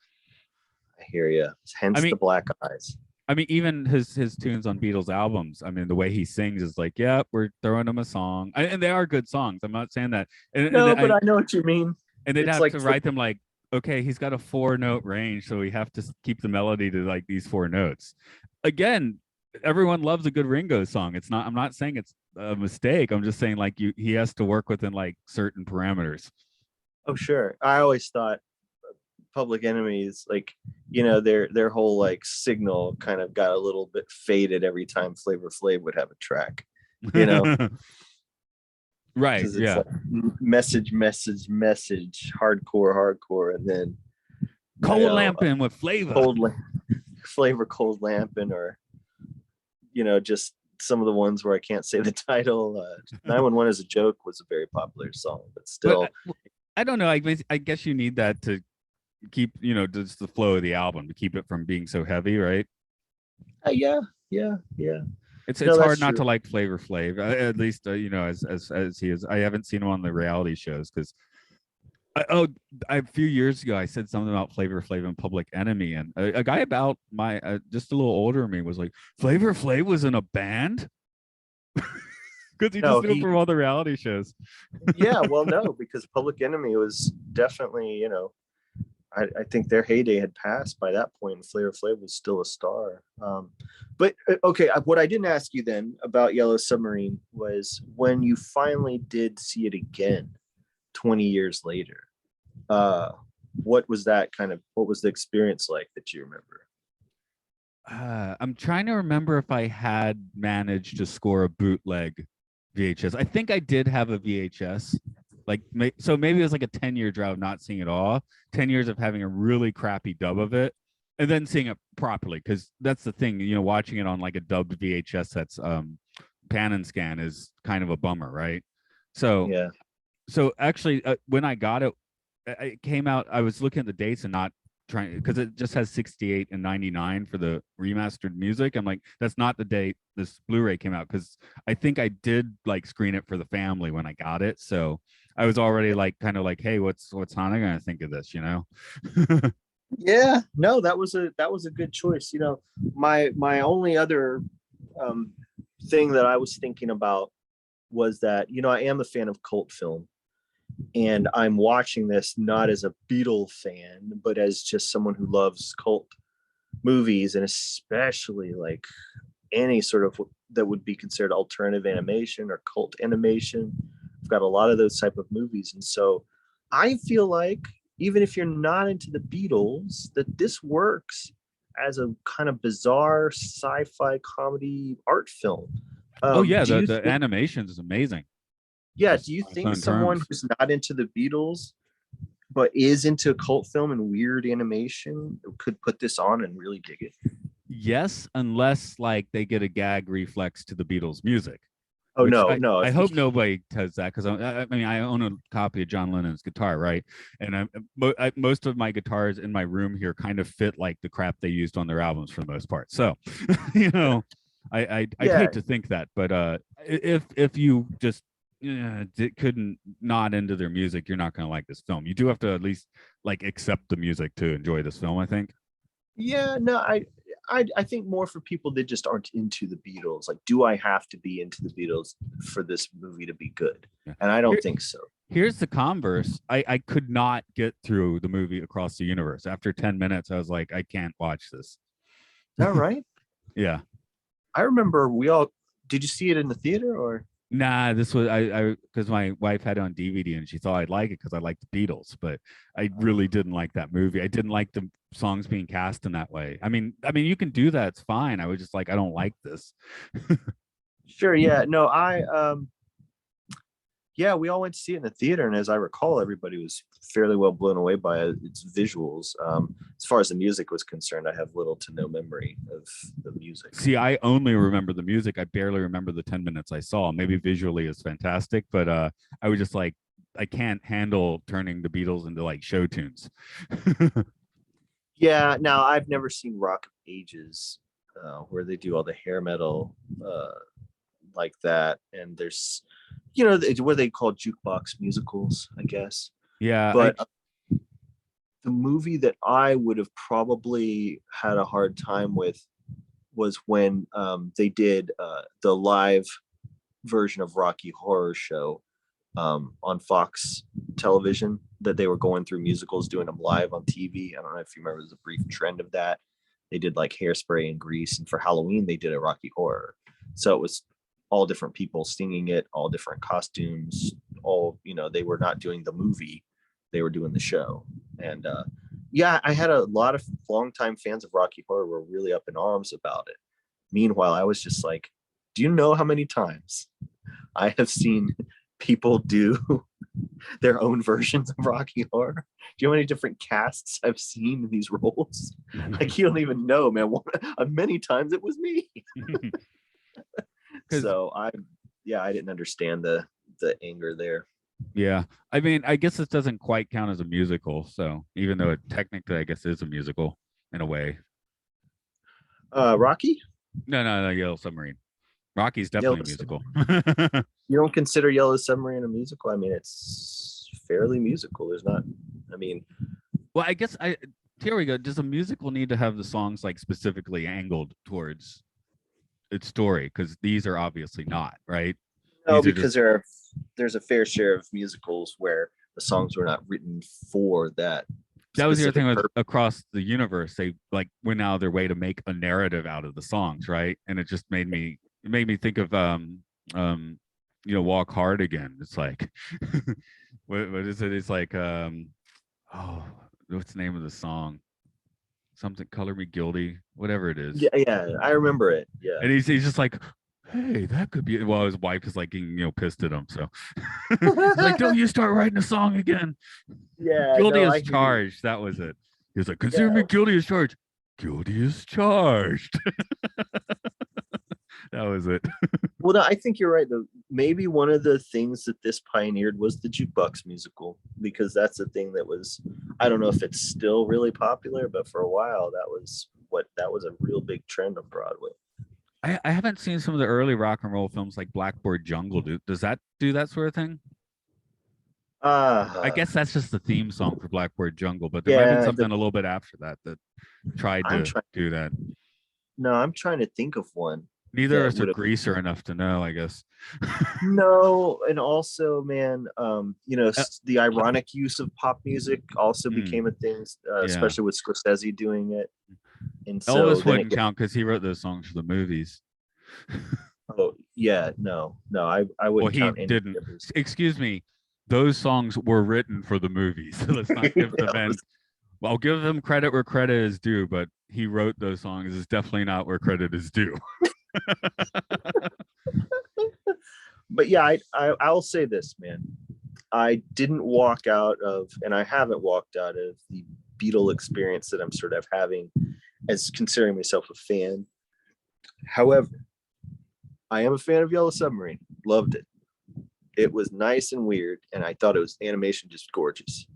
I hear you. Hence the black eyes. I mean, even his tunes on Beatles albums, I mean, the way he sings is like, yeah, we're throwing him a song. And they are good songs. I'm not saying that. But I know what you mean. And they'd have to write them like, okay, he's got a 4-note range, so we have to keep the melody to like these 4 notes. Again, everyone loves a good Ringo song. I'm not saying it's a mistake. I'm just saying like he has to work within like certain parameters. Oh, sure. I always thought Public Enemy's like, their whole like signal kind of got a little bit faded every time Flavor Flav would have a track, right? Yeah. Like message, hardcore, and then Cold Lampin' with Flavor. Cold Lampin', or just some of the ones where I can't say the title. 911 as a Joke was a very popular song, but still. But I don't know. I guess you need that to keep just the flow of the album, to keep it from being so heavy, right? Yeah. It's hard not to like Flavor Flav, at least as he is. I haven't seen him on the reality shows because a few years ago I said something about Flavor Flav and Public Enemy, and a guy about my just a little older than me was like, Flavor Flav was in a band. Because he just knew him from all the reality shows. Yeah, well, no, because Public Enemy was definitely, I think their heyday had passed by that point, and Flavor Flav was still a star. But okay, what I didn't ask you then about Yellow Submarine was when you finally did see it again 20 years later. What was the experience like that you remember? I'm trying to remember if I had managed to score a bootleg VHS. I think I did have a VHS. So maybe it was like a 10-year drought of not seeing it all, 10 years of having a really crappy dub of it, and then seeing it properly. Because that's the thing, watching it on like a dubbed VHS that's pan and scan is kind of a bummer, right? So Yeah. so actually, when I got it, it came out. I was looking at the dates and not trying because it just has 68 and 99 for the remastered music. I'm like, that's not the date this Blu-ray came out because I think I did like screen it for the family when I got it. So I was already like kind of like, hey, what's Hannah gonna think of this? You know? Yeah, no, that was a good choice. You know, my only other um, thing that I was thinking about was that, you know, I am a fan of cult film, and I'm watching this not as a Beatle fan, but as just someone who loves cult movies, and especially like any sort of that would be considered alternative animation or cult animation. I've got a lot of those type of movies, and so I feel like even if you're not into the Beatles, that this works as a kind of bizarre sci-fi comedy art film. Oh yeah, Do you the think, animation is amazing. yeah, Just do you on its think own someone terms. who's not into the Beatles but is into cult film and weird animation could put this on and really dig it? Yes, unless like they get a gag reflex to the Beatles music, Oh which no, no. I hope nobody does that because I mean I own a copy of John Lennon's guitar, right? And most of my guitars in my room here kind of fit like the crap they used on their albums for the most part. So, you know, I'd Yeah, hate to think that, but if you just couldn't not into their music, you're not going to like this film. You do have to at least like accept the music to enjoy this film, I think. yeah, no, I think more for people that just aren't into the Beatles. Like, do I have to be into the Beatles for this movie to be good? Yeah. And I don't think so. Here's the converse. I could not get through the movie Across the Universe. After 10 minutes, I was like, I can't watch this. Is that right? Yeah. I remember we all, did you see it in the theater or? Nah, this was I because my wife had it on DVD and she thought I'd like it because I like the Beatles, but I really didn't like that movie. I didn't like the songs being cast in that way. I mean, you can do that; it's fine. I was just like, I don't like this. Sure, yeah. No, yeah, we all went to see it in the theater, and as I recall, everybody was fairly well blown away by its visuals. As far as the music was concerned, I have little to no memory of the music. See, I only remember the music. I barely remember the 10 minutes I saw. Maybe visually it's fantastic, but I was just like, I can't handle turning the Beatles into like show tunes. Yeah, now I've never seen Rock of Ages, where they do all the hair metal like that, and there's, you know, what they call jukebox musicals, I guess. Yeah, But the movie that I would have probably had a hard time with was when they did the live version of Rocky Horror Show on Fox television, that they were going through musicals, doing them live on TV. I don't know if you remember, there's a brief trend of that. They did like Hairspray and Grease, and for Halloween they did a Rocky Horror. So it was all different people singing it, all different costumes, all, you know, they were not doing the movie, they were doing the show. And yeah, I had a lot of longtime fans of Rocky Horror were really up in arms about it. Meanwhile, I was just like, do you know how many times I have seen people do their own versions of Rocky Horror? Do you know how many different casts I've seen in these roles? Like, you don't even know, man. Many times it was me. So I didn't understand the anger there. Yeah, I mean, I guess this doesn't quite count as a musical. So even though it technically, I guess, is a musical in a way. Rocky? No, Yellow Submarine. Rocky's Yellow definitely a musical. You don't consider Yellow Submarine a musical? I mean, it's fairly musical. There's not, I mean, Well, I guess here we go. Does a musical need to have the songs like specifically angled towards its story? Because these are obviously not, right? no, These are because just there's a fair share of musicals where the songs were not written for that that was the other specific thing with purpose. Across the Universe. They like went out of their way to make a narrative out of the songs, right? And it just made me think of Walk Hard again. It's like what is it? It's like oh, what's the name of the song? Something Color Me Guilty, whatever it is. Yeah, I remember it. Yeah. And he's just like, hey, that could be. Well, his wife is like getting pissed at him, so like, don't you start writing a song again? Yeah, Guilty no, as charged. That was it. He was like, consider Yeah. me guilty as charged. Guilty as charged. That was it. Well, no, I think you're right. Though maybe one of the things that this pioneered was the jukebox musical, because that's the thing that was. I don't know if it's still really popular, but for a while that was a real big trend on Broadway. I haven't seen some of the early rock and roll films like Blackboard Jungle. Does that do that sort of thing? I Uh guess that's just the theme song for Blackboard Jungle, but there might have been yeah. something a little bit after that that tried I'm to trying. do that. No, I'm trying to think of one Neither of that us are would have. greaser enough to know, I guess. No, and also, man, Uh, the ironic use of pop music also mm, became a thing, yeah. especially with Scorsese doing it. And so Elvis then wouldn't count because he wrote those songs for the movies. oh yeah, no, I Well, wouldn't he count any didn't. of his. Excuse me. Those songs were written for the movies. Let's not give the men. Well, I'll give them credit where credit is due, but he wrote those songs. Is definitely not where credit is due. But yeah, I'll say this, man. I didn't walk out of, and I haven't walked out of the Beatle experience that I'm sort of having as considering myself a fan. However, I am a fan of Yellow Submarine. Loved it. It was nice and weird, and I thought it was animation just gorgeous.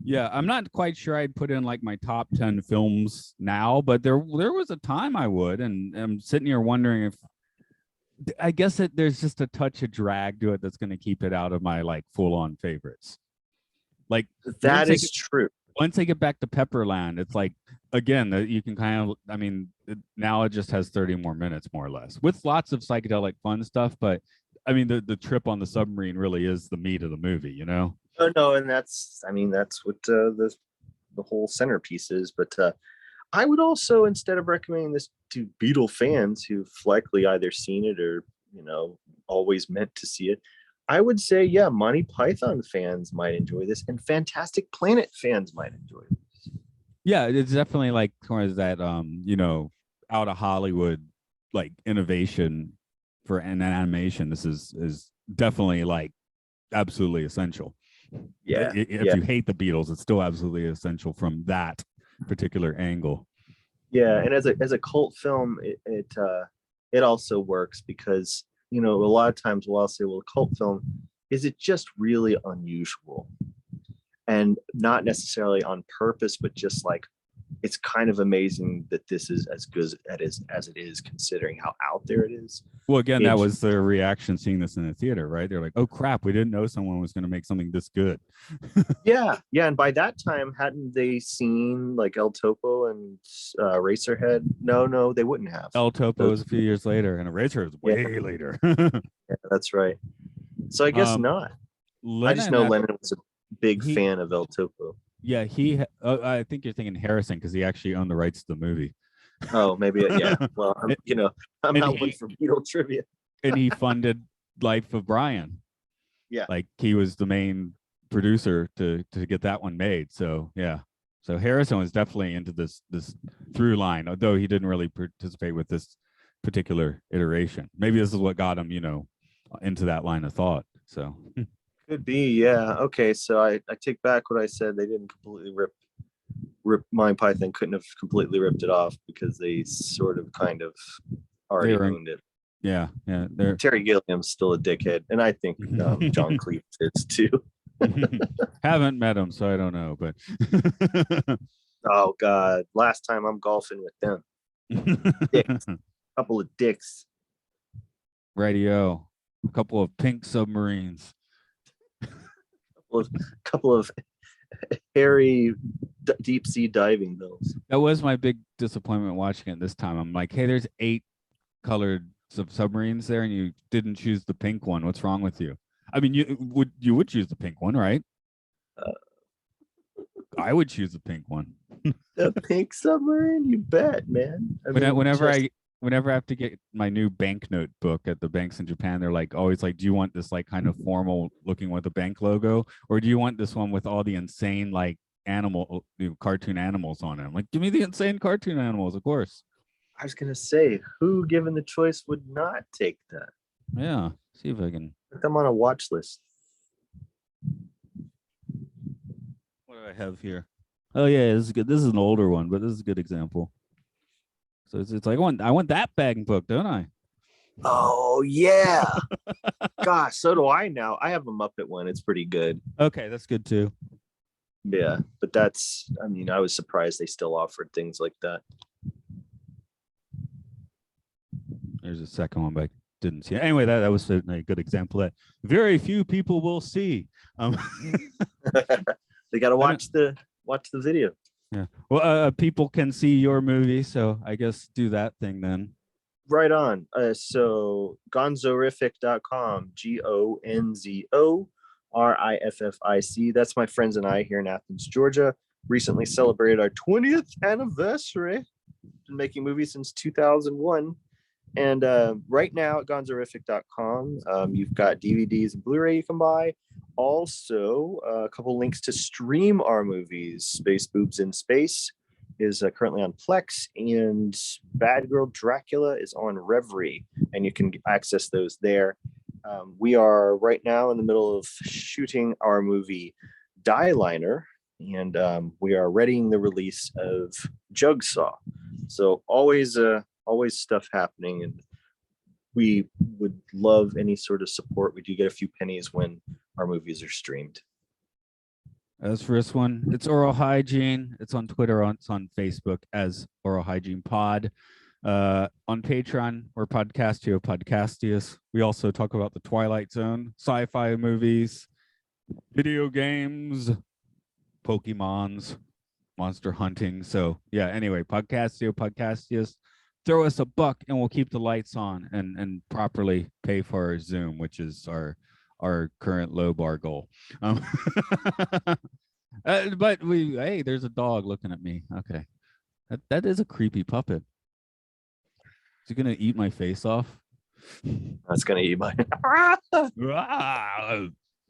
Yeah, I'm not quite sure I'd put in like my top 10 films now, but there was a time I would, and I'm sitting here wondering if I guess there's just a touch of drag to it that's going to keep it out of my like full on favorites. Like That is true. once they get back to Pepperland, it's like again you can kind of now it just has 30 more minutes more or less with lots of psychedelic fun stuff, but I mean the trip on the submarine really is the meat of the movie, you know. Oh no, and that's what the whole centerpiece is. But I would also, instead of recommending this to Beatle fans who've likely either seen it or always meant to see it, I would say, yeah, Monty Python fans might enjoy this, and Fantastic Planet fans might enjoy this. Yeah, it's definitely like towards that out of Hollywood like innovation for an animation. This is definitely like absolutely essential. Yeah, if you hate the Beatles, it's still absolutely essential from that particular angle. Yeah, and as a cult film, it also works because a lot of times we'll say, well, a cult film, is it just really unusual, and not necessarily on purpose, but just like it's kind of amazing that this is as good as it is, considering how out there it is. Well, again, that was their reaction seeing this in the theater, right? They're like, "Oh crap, we didn't know someone was going to make something this good." yeah, and by that time, hadn't they seen like El Topo and Eraserhead? No, they wouldn't have. El Topo was a few years later, and Eraser is way later. Yeah, that's right. So I guess not. I just know Lennon was a big fan of El Topo. Yeah, I think you're thinking Harrison because he actually owned the rights to the movie. Oh, maybe. Yeah. Well, I'm not one for Beatle trivia. And he funded Life of Brian. Yeah. Like he was the main producer to get that one made. So yeah. So Harrison was definitely into this through line, although he didn't really participate with this particular iteration. Maybe this is what got him, into that line of thought. So could be, yeah. Okay, so I take back what I said. They didn't completely rip Monty Python couldn't have completely ripped it off because they sort of kind of already owned it. Yeah. Terry Gilliam's still a dickhead, and I think John Cleese is too. Haven't met him, so I don't know, but oh God, last time I'm golfing with them. Dicks. Couple of dicks. Radio. A couple of pink submarines. Couple of hairy deep sea diving bills. That was my big disappointment watching it this time. I'm like, hey, there's 8 colored submarines there, and you didn't choose the pink one. What's wrong with you? I mean, you would choose the pink one, right? I would choose the pink one. The pink submarine, you bet, man. Whenever I have to get my new banknote book at the banks in Japan, they're like always like, do you want this like kind of formal looking with a bank logo, or do you want this one with all the insane like cartoon animals on it? I'm like, give me the insane cartoon animals, of course. I was gonna say, who given the choice would not take that? Yeah, see if I can put them on a watch list. What do I have here? Oh yeah, this is good. This is an older one, but this is a good example. So it's like I want that bag book, don't I? Oh yeah. Gosh, so do I now. I have a Muppet one. It's pretty good. Okay, that's good too. Yeah, but that's, I mean, I was surprised they still offered things like that. There's a second one, but I didn't see it. Anyway, that was a good example that very few people will see. They got to watch the video. Yeah. Well, people can see your movie, so I guess do that thing then. Right on. So gonzorific.com, GONZORIFFIC. That's my friends and I here in Athens, Georgia. Recently celebrated our 20th anniversary. Been making movies since 2001. And right now at gonzorific.com, you've got DVDs and Blu-ray you can buy. Also, a couple links to stream our movies. Space Boobs in Space is currently on Plex, and Bad Girl Dracula is on Reverie, and you can access those there. We are right now in the middle of shooting our movie Die Liner, and we are readying the release of Jigsaw. So always stuff happening, and we would love any sort of support. We do get a few pennies when our movies are streamed. As for this one, it's Aural Hygiene. It's on Twitter. It's on Facebook as Aural Hygiene Pod. On Patreon, we're Podcastio Podcastius. We also talk about the Twilight Zone, sci-fi movies, video games, Pokemons, monster hunting. So yeah, anyway, Podcastio Podcastius. Throw us a buck and we'll keep the lights on and properly pay for our Zoom, which is our current low bar goal. But hey, there's a dog looking at me. Okay, that is a creepy puppet. Is he gonna eat my face off? That's gonna eat my.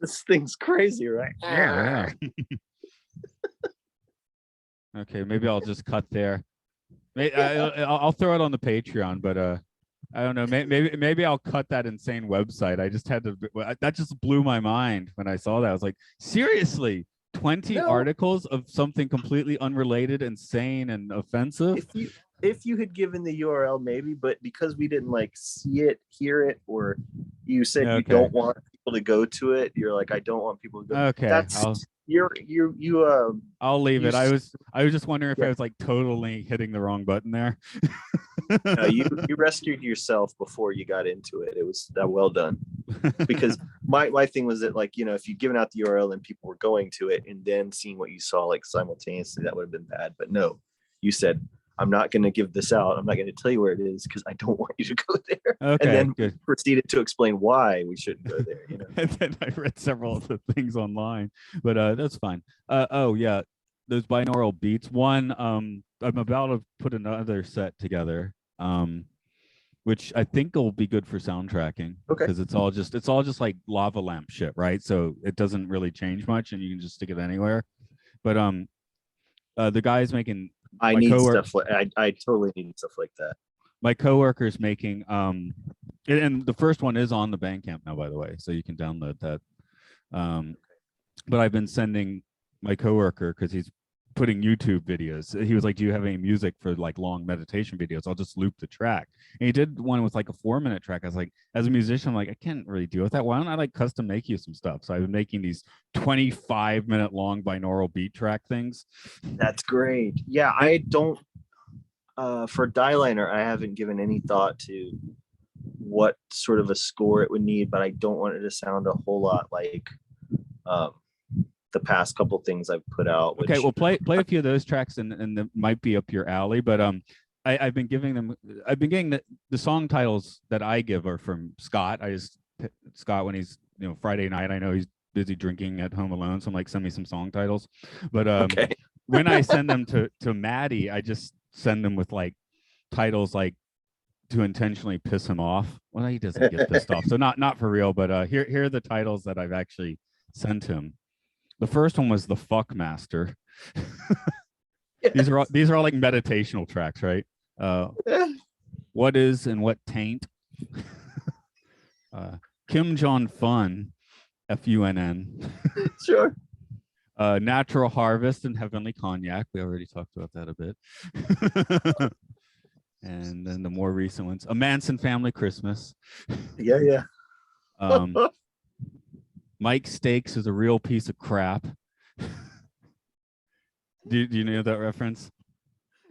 This thing's crazy, right? Yeah. Okay, maybe I'll just cut there. I'll throw it on the Patreon, but I don't know. Maybe I'll cut that insane website. I just had to. That just blew my mind when I saw that. I was like, seriously, 20 articles of something completely unrelated, insane, and offensive. If you had given the URL, maybe, but because we didn't like see it, hear it, or you said you don't want people to go to it, you're like, I don't want people to go. Okay, that's I'll leave it. I was just wondering if I was like totally hitting the wrong button there. No, you rescued yourself before you got into it. It was that well done. Because my thing was that, like, you know, if you'd given out the URL and people were going to it and then seeing what you saw like simultaneously, that would have been bad. But no, you said, I'm not going to give this out. I'm not going to tell you where it is because I don't want you to go there. Okay, and then good. Proceeded to explain why we shouldn't go there. You know. And then I read several of the things online, but that's fine. Oh yeah, those binaural beats. One, I'm about to put another set together, which I think will be good for soundtracking. Okay. Because it's all just like lava lamp shit, right? So it doesn't really change much, and you can just stick it anywhere. But the guy's making. I totally need stuff like that. My coworker's making and the first one is on the Bandcamp now, by the way, so you can download that. But I've been sending my coworker, because he's putting YouTube videos. He was like, do you have any music for like long meditation videos? I'll just loop the track. And he did one with like a 4-minute track. I was like, as a musician, I'm like, I can't really deal with that. Why don't I like custom make you some stuff? So I've been making these 25-minute long binaural beat track things. That's great. Yeah, I don't for Die Liner, I haven't given any thought to what sort of a score it would need, but I don't want it to sound a whole lot like the past couple things I've put out. Okay, well, play a few of those tracks, and it might be up your alley. But I've been getting the song titles that I give are from Scott. Scott, when he's, you know, Friday night, I know he's busy drinking at home alone, so I'm like, send me some song titles. But okay. When I send them to Maddie, I just send them with like titles like to intentionally piss him off. Well, he doesn't get pissed off, so not for real. But here are the titles that I've actually sent him. The first one was the Fuck Master. Yes. These are all like meditational tracks, right? What is and what taint? Kim Jong Fun, FUNN. Sure. Natural Harvest and Heavenly Cognac. We already talked about that a bit. And then the more recent ones, A Manson Family Christmas. Yeah. Mike Stakes is a real piece of crap. Do you know that reference?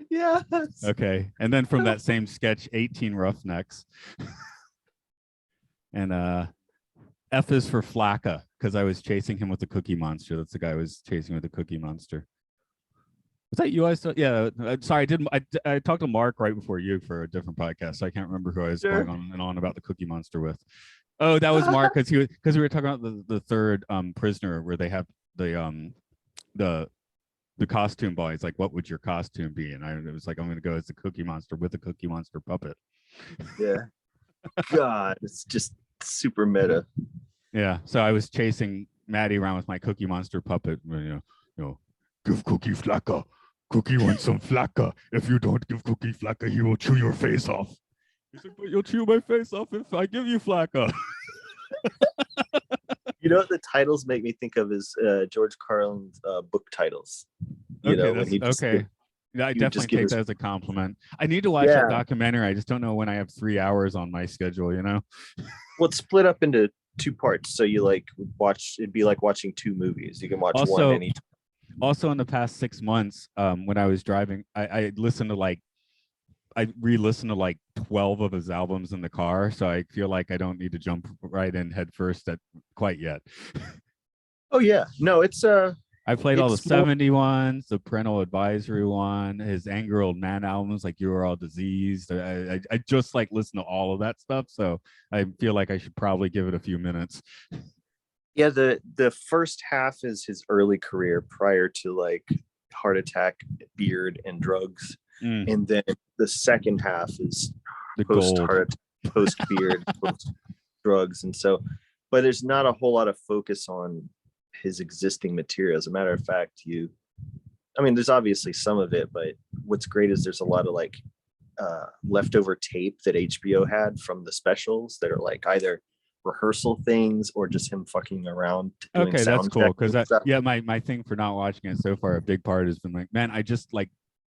Yes. Okay. And then from that same sketch, 18 Roughnecks. And F is for Flacca, because I was chasing him with the Cookie Monster. That's the guy I was chasing with the Cookie Monster. Was that you? Yeah. Sorry, I talked to Mark right before you for a different podcast, so I can't remember who I was going on and on about the Cookie Monster with. Oh, that was Mark, because we were talking about the third prisoner, where they have the costume ball. He's like, what would your costume be? And it was like, I'm going to go as the Cookie Monster with the Cookie Monster puppet. Yeah. God, it's just super meta. Yeah. So I was chasing Maddie around with my Cookie Monster puppet. You know, give Cookie Flacca. Cookie wants some Flacca. If you don't give Cookie Flacca, he will chew your face off. He's like, but you'll chew my face off if I give you Flacca. You know what the titles make me think of is George Carlin's book titles. Okay. Yeah, I definitely take that as a compliment. I need to watch that documentary. I just don't know when I have 3 hours on my schedule, Well, it's split up into 2 parts. So you it'd be like watching 2 movies. You can watch one anytime. Also, in the past 6 months, when I was driving, I re-listened to like 12 of his albums in the car. So I feel like I don't need to jump right in head first quite yet. Oh, yeah. No, it's I played all the 70 ones, the Parental Advisory one, his Angry Old Man albums, like You Are All Diseased. I just listen to all of that stuff. So I feel like I should probably give it a few minutes. Yeah, the first half is his early career prior to heart attack, beard, and drugs. And then the second half is the post heart, post beard, post drugs. And so, but there's not a whole lot of focus on his existing material. As a matter of fact, there's obviously some of it, but what's great is there's a lot of leftover tape that HBO had from the specials that are either rehearsal things or just him fucking around. Okay, that's cool, because my thing for not watching it so far, a big part has been man, I just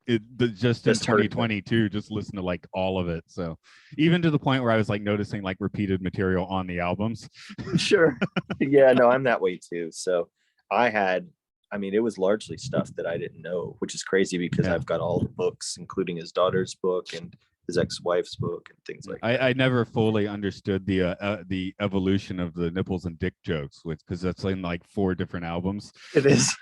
in 2022 just listen to all of it. So even to the point where I was noticing repeated material on the albums. Sure. Yeah, no, I'm that way too. So it was largely stuff that I didn't know, which is crazy because I've got all the books, including his daughter's book and his ex-wife's book and things like that. I never fully understood the evolution of the nipples and dick jokes, because that's in 4 different albums. It is.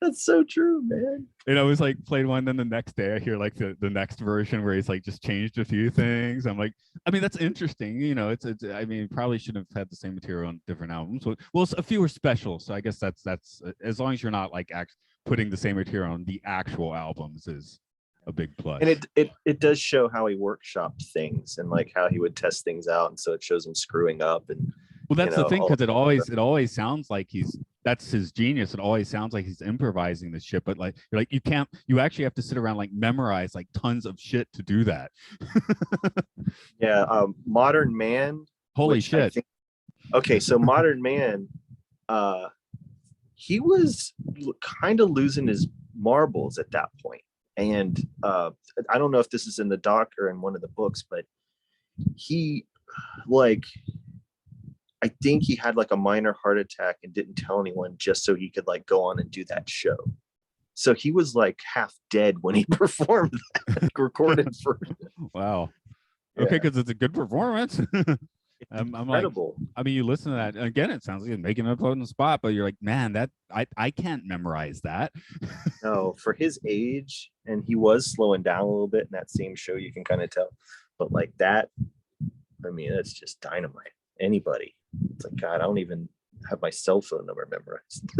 That's so true, man. And I was played one, then the next day I hear the next version where he's just changed a few things. I'm that's interesting. It's probably shouldn't have had the same material on different albums. Well, a few were special, so I guess that's as long as you're not putting the same material on the actual albums is a big plus. And it does show how he workshopped things and how he would test things out, and so it shows him screwing up. And well, that's the thing, because it always sounds like that's his genius. It always sounds like he's improvising this shit, but you actually have to sit around memorize tons of shit to do that. Yeah. Modern Man. Holy shit. Okay, so Modern Man, he was kind of losing his marbles at that point. And I don't know if this is in the doc or in one of the books, but he I think he had a minor heart attack and didn't tell anyone just so he could go on and do that show. So he was half dead when he performed that, recorded for. Wow. Okay, because it's a good performance. I'm incredible. You listen to that again, it sounds like you're making it up on the spot, but you're man, that I can't memorize that. No, for his age, and he was slowing down a little bit in that same show, you can kind of tell. But that, that's just dynamite. Anybody. It's God, I don't even have my cell phone number memorized.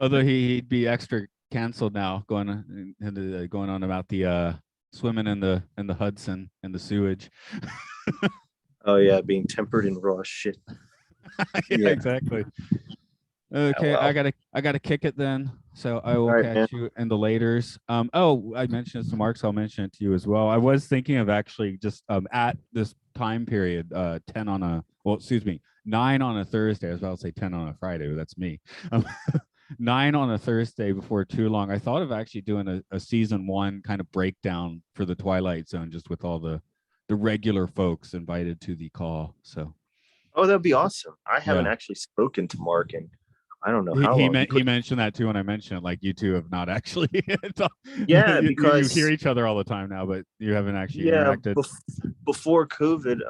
Although he'd be extra canceled now, going on about the swimming in the Hudson and the sewage. Oh yeah, being tempered in raw shit. Yeah, exactly. Okay, well. I gotta kick it then. So I will catch you in the laters. I mentioned it to Mark, so I'll mention it to you as well. I was thinking of actually just at this time period, 9 on a Thursday. I was about to say 10 on a Friday, but that's me. 9 on a Thursday before too long. I thought of actually doing a season 1 kind of breakdown for the Twilight Zone, just with all the regular folks invited to the call. So Oh, that'd be awesome. I haven't yeah, actually spoken to Mark in I don't know he how he, long. meant, he mentioned that too when I mentioned it. Like, you two have not actually Yeah, you hear because each other all the time now, but you haven't actually yeah, interacted. before COVID,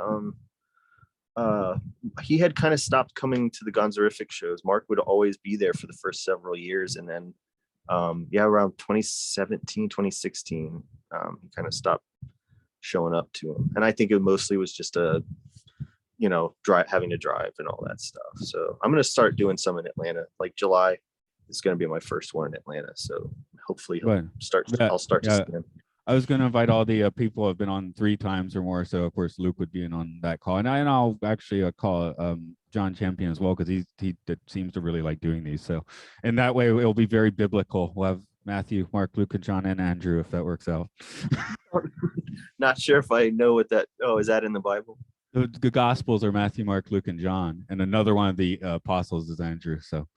he had kind of stopped coming to the Gonzorific shows. Mark would always be there for the first several years, and then around 2017, 2016, he kind of stopped showing up to him. And I think it mostly was just having to drive and all that stuff. So I'm going to start doing some in Atlanta. Like July is going to be my first one in Atlanta. So hopefully But I'll start to see him. I was going to invite all the people who have been on 3 times or more. So of course Luke would be in on that call, and I'll actually call John Champion as well, because he seems to really like doing these. So, and that way it'll be very biblical. We'll have Matthew, Mark, Luke, and John, and Andrew, if that works out. Not sure if I know what that. Oh, is that in the Bible? The Gospels are Matthew, Mark, Luke, and John, and another one of the apostles is Andrew. So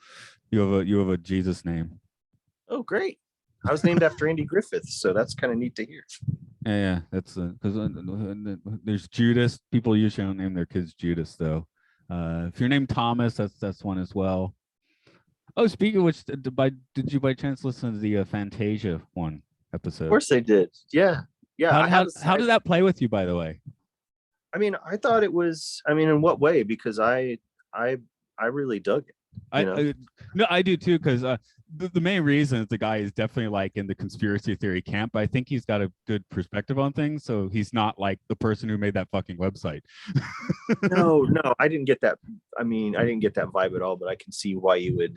you have a Jesus name. Oh, great. I was named after Andy Griffith, so that's kind of neat to hear. Yeah, that's because there's Judas. People usually don't name their kids Judas, though. If you're named Thomas, that's one as well. Oh, speaking of which, did you by chance listen to the Fantasia one episode? Of course I did. Yeah. How did that play with you, by the way? I mean, I thought it was. I mean, in what way? Because I really dug it. I do too, because the main reason is the guy is definitely like in the conspiracy theory camp. I think he's got a good perspective on things, so he's not like the person who made that fucking website. No, I didn't get that. I mean, I didn't get that vibe at all, but I can see why you would.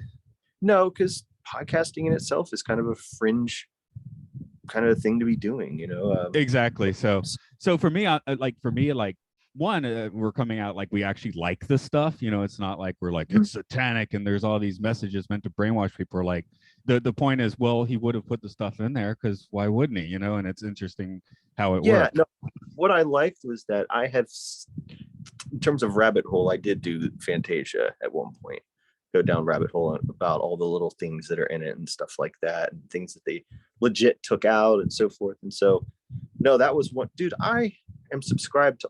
No, because podcasting in itself is kind of a fringe kind of thing to be doing, Exactly. So for me, one, we're coming out like we actually like this stuff. It's not like we're like it's satanic and there's all these messages meant to brainwash people. Like the point is, well, he would have put the stuff in there because why wouldn't he? And it's interesting how it works. No, what I liked was that I had, in terms of rabbit hole, I did do Fantasia at one point, go down rabbit hole about all the little things that are in it and stuff like that, and things that they legit took out and so forth. And so, no, that was what, dude, I am subscribed to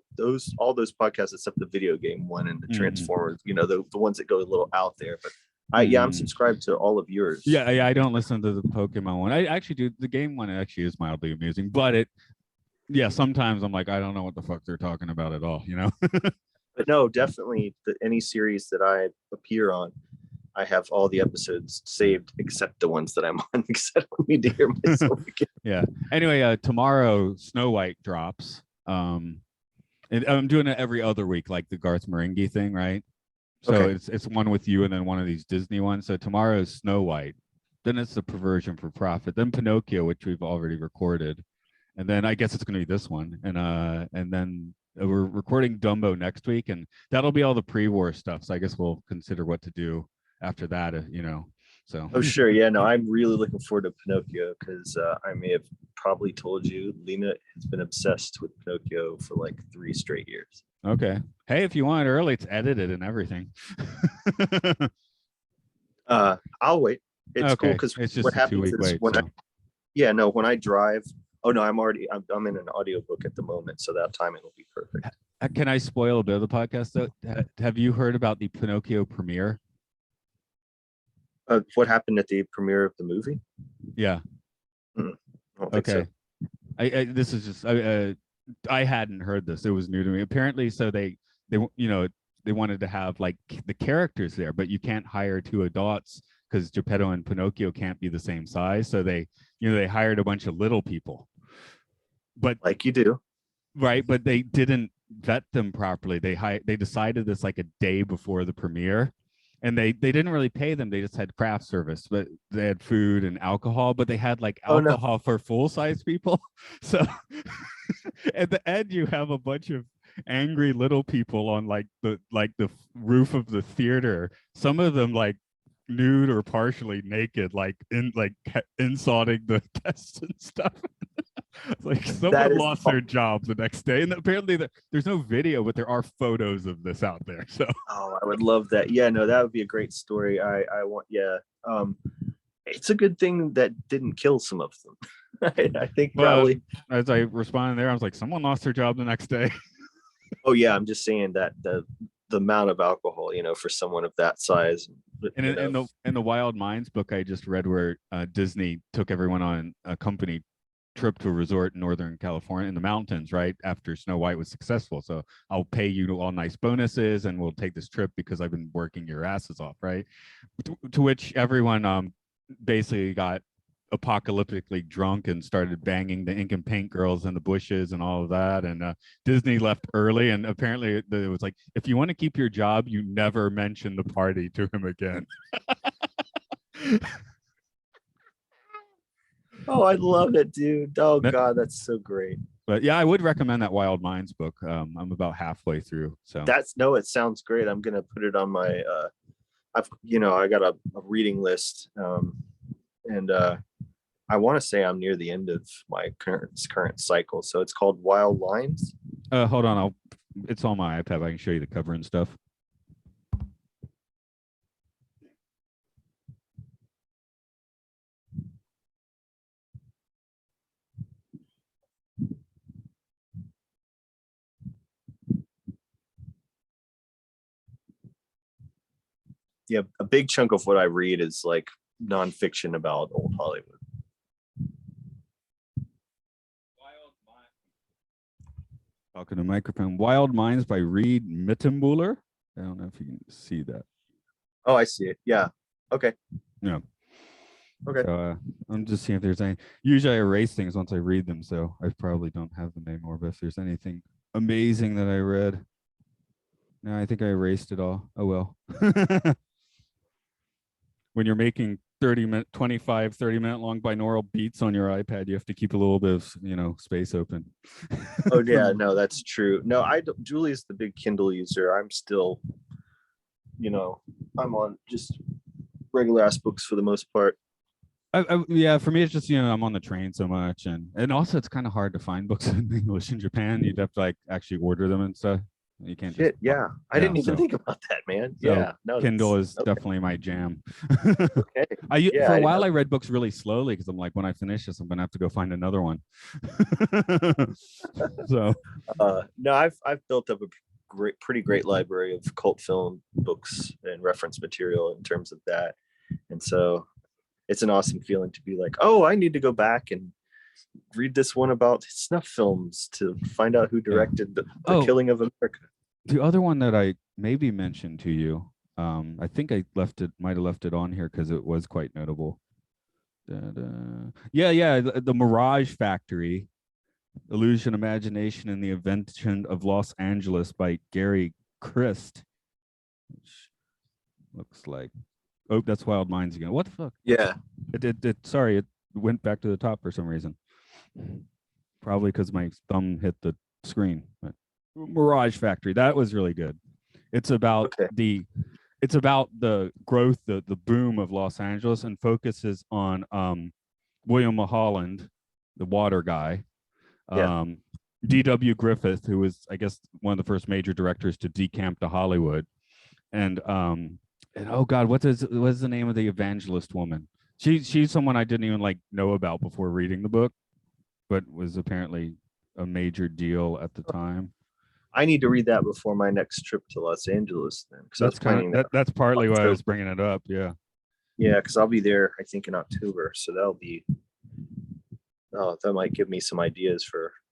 all those podcasts except the video game one and the Transformers, the ones that go a little out there. But I'm subscribed to all of yours. Yeah, I don't listen to the Pokemon one. I actually do. The game one actually is mildly amusing, but sometimes I'm like, I don't know what the fuck they're talking about at all, But no, definitely any series that I appear on, I have all the episodes saved except the ones that I'm on, because I don't need to hear myself again. Yeah. Anyway, tomorrow Snow White drops. And I'm doing it every other week, like the Garth Marenghi thing, right? So okay. It's one with you and then one of these Disney ones. So tomorrow is Snow White. Then it's The Perversion for Profit. Then Pinocchio, which we've already recorded. And then I guess it's going to be this one. And then we're recording Dumbo next week, and that'll be all the pre-war stuff. So I guess we'll consider what to do after that, So. Oh, sure. Yeah, no, I'm really looking forward to Pinocchio, because I may have probably told you, Lena has been obsessed with Pinocchio for like 3 straight years. Okay. Hey, if you want it early, it's edited and everything. I'll wait. It's cool, because what happens is when I drive. Oh no, I'm in an audiobook at the moment, so that timing will be perfect. Can I spoil a bit of the podcast though? Have you heard about the Pinocchio premiere? What happened at the premiere of the movie? Yeah. Okay. So. This is just I hadn't heard this. It was new to me. Apparently, so they wanted to have like the characters there, but you can't hire 2 adults because Geppetto and Pinocchio can't be the same size. So they hired a bunch of little people. But like you do. Right, but they didn't vet them properly. They decided this like a day before the premiere. And they didn't really pay them. They just had craft service, but they had food and alcohol, but they had like alcohol for full-size people. So at the end, you have a bunch of angry little people on like the roof of the theater. Some of them like nude or partially naked, like insulting the guests and stuff. Like someone That is lost their job the next day, and apparently there's no video, but there are photos of this out there. So oh, I would love that. Yeah, no, that would be a great story. I want, yeah. It's a good thing that didn't kill some of them. I think well, probably. as I responded there, I was like, someone lost their job the next day. Oh yeah, I'm just saying that the amount of alcohol, for someone of that size. And in the Wild Minds book I just read, where Disney took everyone on a company trip to a resort in Northern California in the mountains, right after Snow White was successful. So I'll pay you all nice bonuses, and we'll take this trip because I've been working your asses off, right? To which everyone basically got apocalyptically drunk and started banging the ink and paint girls in the bushes and all of that. And Disney left early, and apparently it was like, if you want to keep your job, you never mention the party to him again. Oh, I love it, dude. Oh God, that's so great. But yeah, I would recommend that Wild Minds book. I'm about halfway through, so It sounds great. I'm gonna put it on my I got a reading list. And I want to say I'm near the end of my current cycle. So it's called Wild Lines. hold on, it's on my iPad. I can show you the cover and stuff. Yeah, a big chunk of what I read is like nonfiction about old Hollywood. Talking to microphone. Wild Minds by Reed Mittenbuller. I don't know if you can see that. Oh, I see it. Yeah. Okay. Yeah. Okay. So I'm just seeing if there's any. Usually I erase things once I read them, so I probably don't have them anymore. But if there's anything amazing that I read, no, I think I erased it all. Oh well. When you're making 25, 30-minute long binaural beats on your iPad, you have to keep a little bit of, space open. Oh yeah, no, that's true. No, Julie's the big Kindle user. I'm still, I'm on just regular ass books for the most part. Yeah, for me it's just I'm on the train so much, and also it's kind of hard to find books in English in Japan. You'd have to like actually order them and stuff. You can't Shit, just yeah. I didn't even think about that, man. Yeah. No, Kindle is okay. definitely my jam. Okay. For a while I read books really slowly because I'm like, when I finish this, I'm gonna have to go find another one. So no, I've built up a pretty great library of cult film books and reference material in terms of that. And so it's an awesome feeling to be like, oh, I need to go back and read this one about snuff films to find out who directed the Killing of America. The other one that I maybe mentioned to you, I think I might have left it on here because it was quite notable. Yeah, the Mirage Factory, Illusion, Imagination, and the Invention of Los Angeles by Gary Christ, which looks like, oh, that's Wild Minds again. What the fuck? Yeah. Sorry, it went back to the top for some reason. Probably because my thumb hit the screen. But Mirage Factory, that was really good. It's about the growth, the boom of Los Angeles, and focuses on William Mulholland, the water guy, D.W. Griffith, who was, I guess, one of the first major directors to decamp to Hollywood, and oh God, what's the name of the evangelist woman? She's someone I didn't even know about before reading the book, but was apparently a major deal at the time. I need to read that before my next trip to Los Angeles then. That's partly why I was bringing it up. Yeah. Yeah, because I'll be there, I think, in October. So that might give me some ideas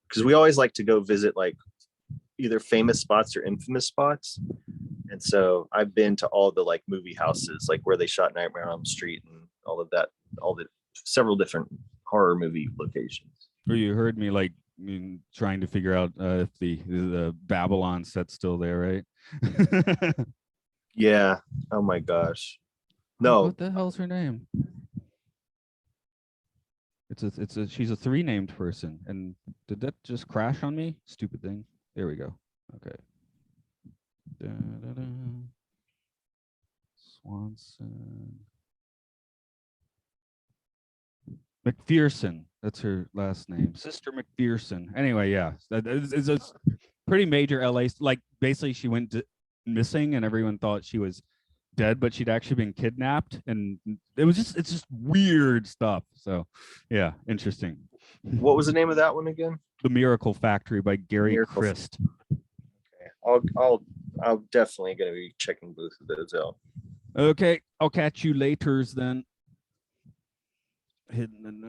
because we always like to go visit either famous spots or infamous spots. And so I've been to all the movie houses, where they shot Nightmare on Elm Street and all of that, all the several different horror movie locations. Well, you heard me trying to figure out if the Babylon set's still there, right? Yeah. Oh my gosh. No. What the hell's her name? She's a 3 named person. And did that just crash on me? Stupid thing. There we go. Okay. Swanson. McPherson. That's her last name, Sister McPherson. Anyway, yeah, that is a pretty major LA. Like basically, she went missing, and everyone thought she was dead, but she'd actually been kidnapped, and it's just weird stuff. So, yeah, interesting. What was the name of that one again? The Miracle Factory by Gary Miracle Christ. Okay, I'll definitely gonna be checking both of those out. Okay, I'll catch you later then. Hidden